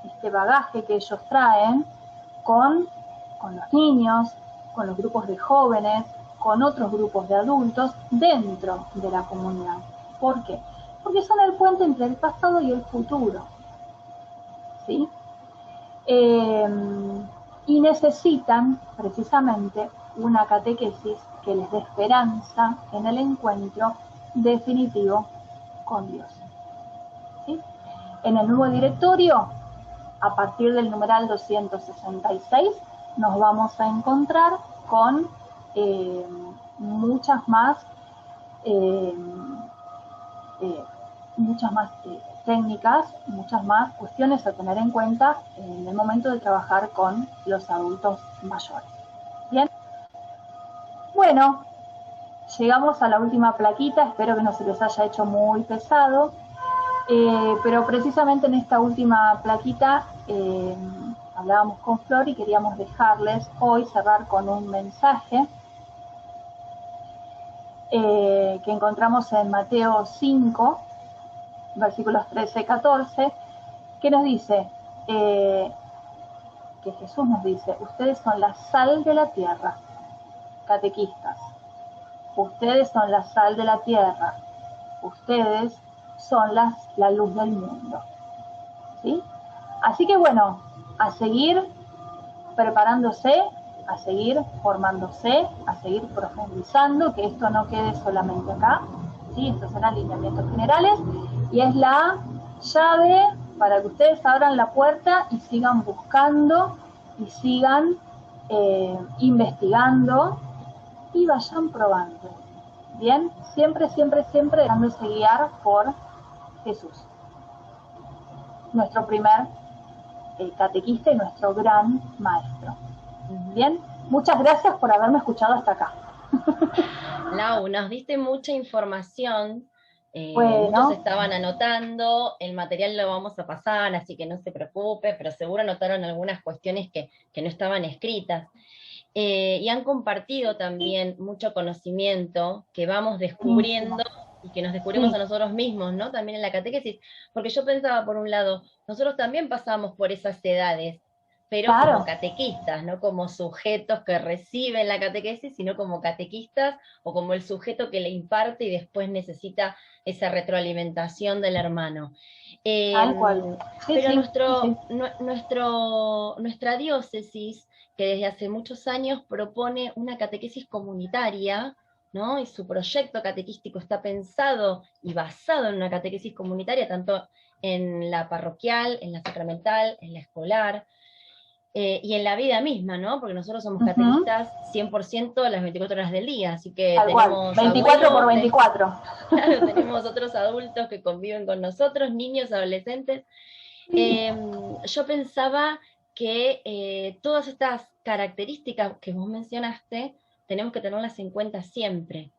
este bagaje que ellos traen con los niños, con los grupos de jóvenes, con otros grupos de adultos dentro de la comunidad. ¿Por qué? Porque son el puente entre el pasado y el futuro. ¿Sí? Y necesitan precisamente una catequesis que les dé esperanza en el encuentro definitivo con Dios. ¿Sí? En el nuevo directorio, a partir del numeral 266, nos vamos a encontrar con muchas más técnicas, muchas más cuestiones a tener en cuenta en el momento de trabajar con los adultos mayores. Bien, bueno, llegamos a la última plaquita, espero que no se les haya hecho muy pesado, pero precisamente en esta última plaquita hablábamos con Flor y queríamos dejarles hoy cerrar con un mensaje que encontramos en Mateo 5, versículos 13 y 14, que nos dice, que Jesús nos dice, ustedes son la sal de la tierra, catequistas, ustedes son la sal de la tierra, ustedes son la luz del mundo. ¿Sí? Así que bueno, a seguir preparándose, a seguir formándose, a seguir profundizando, que esto no quede solamente acá, ¿sí? Estos son alineamientos generales y es la llave para que ustedes abran la puerta y sigan buscando y sigan investigando y vayan probando. Bien, siempre, siempre, siempre dejándose guiar por Jesús, nuestro primer catequista y nuestro gran maestro. Bien, muchas gracias por haberme escuchado hasta acá. Lau, nos diste mucha información, Bueno. muchos estaban anotando, el material lo vamos a pasar, así que no se preocupe, pero seguro anotaron algunas cuestiones que no estaban escritas. y han compartido también mucho conocimiento que vamos descubriendo Buenísimo. y que nos descubrimos Sí, a nosotros mismos, ¿no? También en la catequesis, porque yo pensaba, por un lado, nosotros también pasamos por esas edades, pero como claro, catequistas, no como sujetos que reciben la catequesis, sino como catequistas o como el sujeto que le imparte y después necesita esa retroalimentación del hermano. tal cual. Sí, Pero sí, sí, sí. nuestra diócesis, que desde hace muchos años propone una catequesis comunitaria, ¿no? Y su proyecto catequístico está pensado y basado en una catequesis comunitaria, tanto en la parroquial, en la sacramental, en la escolar, y en la vida misma, ¿no? Porque nosotros somos Ujú, catequistas 100% las 24 horas del día, así que tal cual. tenemos 24 por abuelos, 24. claro, tenemos otros adultos que conviven con nosotros, niños, adolescentes. Yo pensaba que todas estas características que vos mencionaste, tenemos que tenerlas en cuenta siempre.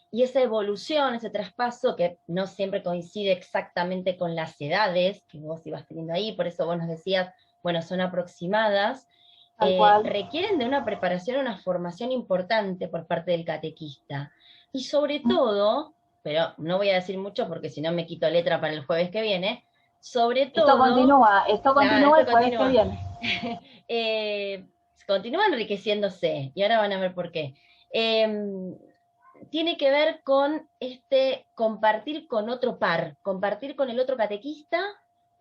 Y esa evolución, ese traspaso, que no siempre coincide exactamente con las edades que vos ibas teniendo ahí, por eso vos nos decías, bueno, son aproximadas, Tal cual. requieren de una preparación, una formación importante por parte del catequista. Y sobre todo, pero no voy a decir mucho porque si no me quito letra para el jueves que viene, sobre todo, Esto claro, continúa esto el jueves que continúa, viene. eh, continúa enriqueciéndose, y ahora van a ver por qué. Eh, Tiene que ver con este compartir con otro par, compartir con el otro catequista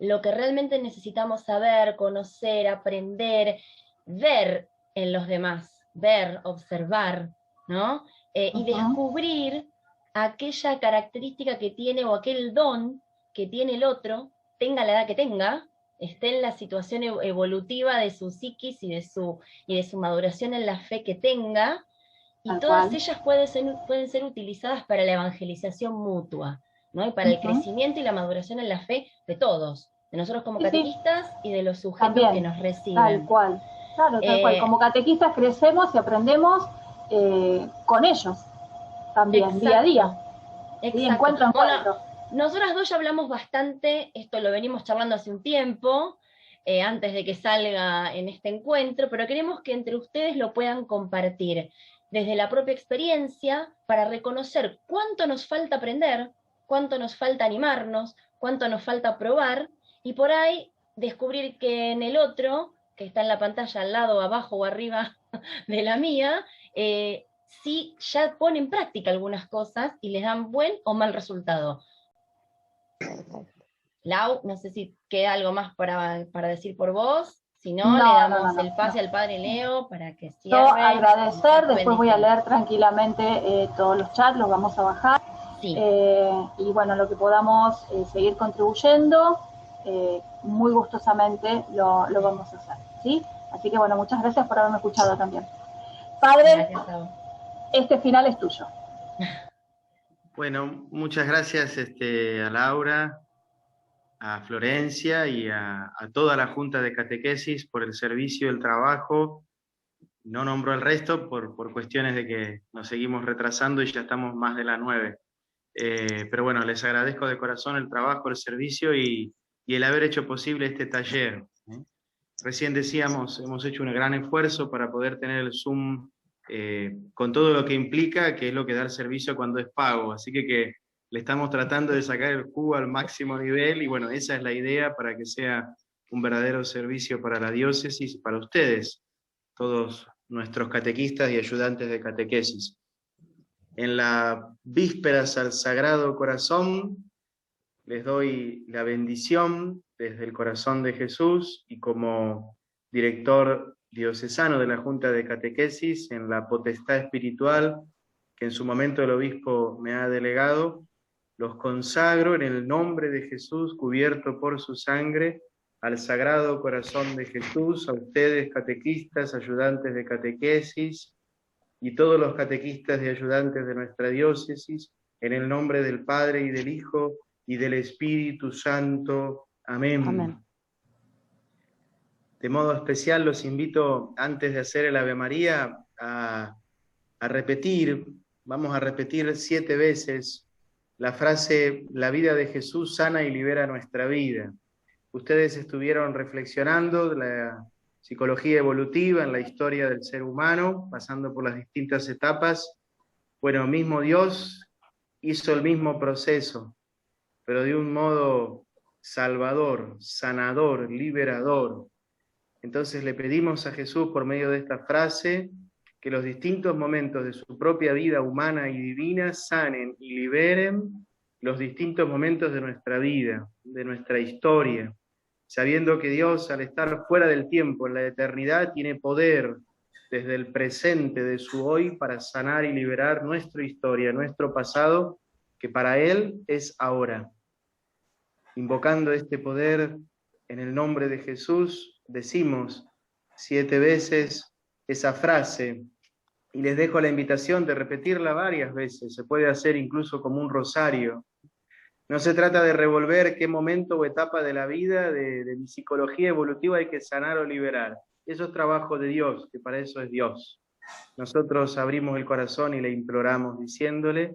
lo que realmente necesitamos saber, conocer, aprender, ver en los demás, ver, observar, ¿no? Y Ujú, descubrir aquella característica que tiene o aquel don que tiene el otro, tenga la edad que tenga, esté en la situación evolutiva de su psiquis y de su maduración en la fe que tenga, y tal todas cual. ellas pueden ser utilizadas para la evangelización mutua, ¿no? Y para el Ujú. crecimiento y la maduración en la fe de todos, de nosotros como Sí, sí, catequistas y de los sujetos que también. nos Tal reciben. cual. Claro, tal cual. Eh, Como catequistas crecemos y aprendemos con ellos también, día a día. exacto, Sí, exacto. encuentro a Bueno, encuentro. nosotras dos ya hablamos bastante, esto lo venimos charlando hace un tiempo, antes de que salga en este encuentro, pero queremos que entre ustedes lo puedan compartir desde la propia experiencia para reconocer cuánto nos falta aprender, cuánto nos falta animarnos, cuánto nos falta probar, y por ahí descubrir que en el otro, que está en la pantalla al lado, abajo o arriba de la mía, sí ya pone en práctica algunas cosas y les dan buen o mal resultado. Lau, no sé si queda algo más para decir por vos, si no, le No, no, no, damos no, el pase no. al Padre Leo para que Yo cierre y nos dé agradecer, su después voy a bendición. leer tranquilamente todos los chats, los vamos a bajar. Sí, Y bueno, lo que podamos seguir contribuyendo, muy gustosamente lo vamos a hacer. ¿Sí? Así que bueno, muchas gracias por haberme escuchado también. Padre, gracias a vos. este final es tuyo. Bueno, muchas gracias a Laura, a Florencia y a toda la Junta de Catequesis por el servicio, el trabajo. No nombro el resto por cuestiones de que nos seguimos retrasando y ya estamos más de las 9. Pero bueno, les agradezco de corazón el trabajo, el servicio y el haber hecho posible este taller. Recién decíamos, hemos hecho un gran esfuerzo para poder tener el Zoom con todo lo que implica, que es lo que da el servicio cuando es pago. Así que le estamos tratando de sacar el jugo al máximo nivel y bueno, esa es la idea para que sea un verdadero servicio para la diócesis y para ustedes, todos nuestros catequistas y ayudantes de catequesis. En las vísperas al Sagrado Corazón, les doy la bendición desde el corazón de Jesús y como director diocesano de la Junta de Catequesis en la potestad espiritual que en su momento el obispo me ha delegado, los consagro en el nombre de Jesús cubierto por su sangre al Sagrado Corazón de Jesús, a ustedes catequistas, ayudantes de catequesis y todos los catequistas y ayudantes de nuestra diócesis, en el nombre del Padre y del Hijo y del Espíritu Santo. Amén. Amén. De modo especial los invito, antes de hacer el Ave María, a repetir, vamos a repetir 7 veces la frase, la vida de Jesús sana y libera nuestra vida. Ustedes estuvieron reflexionando psicología evolutiva en la historia del ser humano, pasando por las distintas etapas. Bueno, mismo Dios hizo el mismo proceso, pero de un modo salvador, sanador, liberador. Entonces le pedimos a Jesús por medio de esta frase que los distintos momentos de su propia vida humana y divina sanen y liberen los distintos momentos de nuestra vida, de nuestra historia, sabiendo que Dios, al estar fuera del tiempo, en la eternidad, tiene poder desde el presente de su hoy para sanar y liberar nuestra historia, nuestro pasado, que para Él es ahora. Invocando este poder en el nombre de Jesús, decimos 7 veces esa frase, y les dejo la invitación de repetirla varias veces. Se puede hacer incluso como un rosario. No se trata de revolver qué momento o etapa de la vida, de mi psicología evolutiva hay que sanar o liberar. Eso es trabajo de Dios, que para eso es Dios. Nosotros abrimos el corazón y le imploramos diciéndole: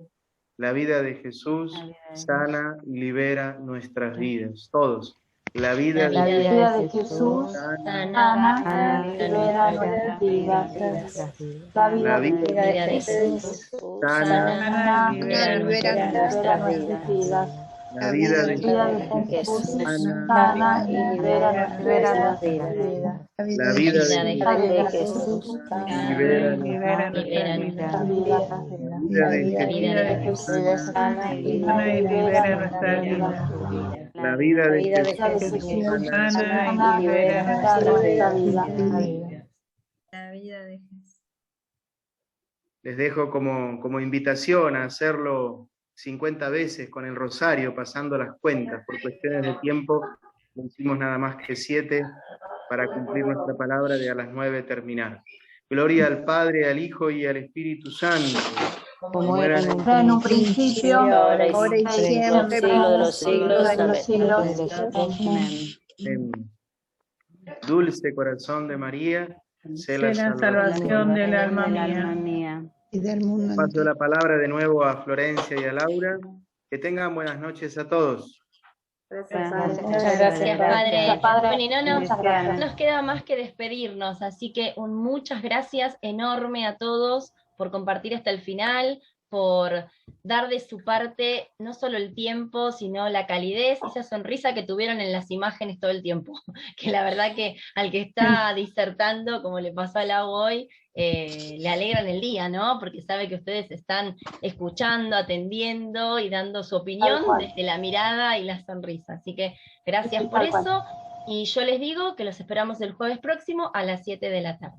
la vida de Jesús sana y libera nuestras vidas, todos. La vida de Jesús sana y libera nuestras vidas. La vida de Jesús sana y libera nuestras vidas. La vida de Jesús sana y libera nuestras vidas. La vida de Jesús libera nuestras vidas. La vida de Jesús sana y libera nuestras vidas. La vida de Jesús sana y libera nuestra vida. La vida de Jesús. Les dejo como invitación a hacerlo 50 veces con el rosario, pasando las cuentas. Por cuestiones de tiempo no hicimos nada más que 7 para cumplir nuestra palabra de a las 9 terminar. Gloria al Padre, al Hijo y al Espíritu Santo, como era en un principio, ahora y siempre, por los siglos de los siglos. Amén. Dulce corazón de María, sé la salvación del alma mía. Y del mundo. Paso la palabra de nuevo a Florencia y a Laura. Que tengan buenas noches a todos. Muchas gracias, Padre. Bueno, y no nos queda más que despedirnos, así que un muchas gracias enorme a todos por compartir hasta el final, por dar de su parte no solo el tiempo, sino la calidez, esa sonrisa que tuvieron en las imágenes todo el tiempo, que la verdad que al que está disertando, como le pasó a Lau hoy, le alegran el día, ¿no? Porque sabe que ustedes están escuchando, atendiendo y dando su opinión desde la mirada y la sonrisa. Así que gracias por eso, y yo les digo que los esperamos el jueves próximo a las 7 de la tarde.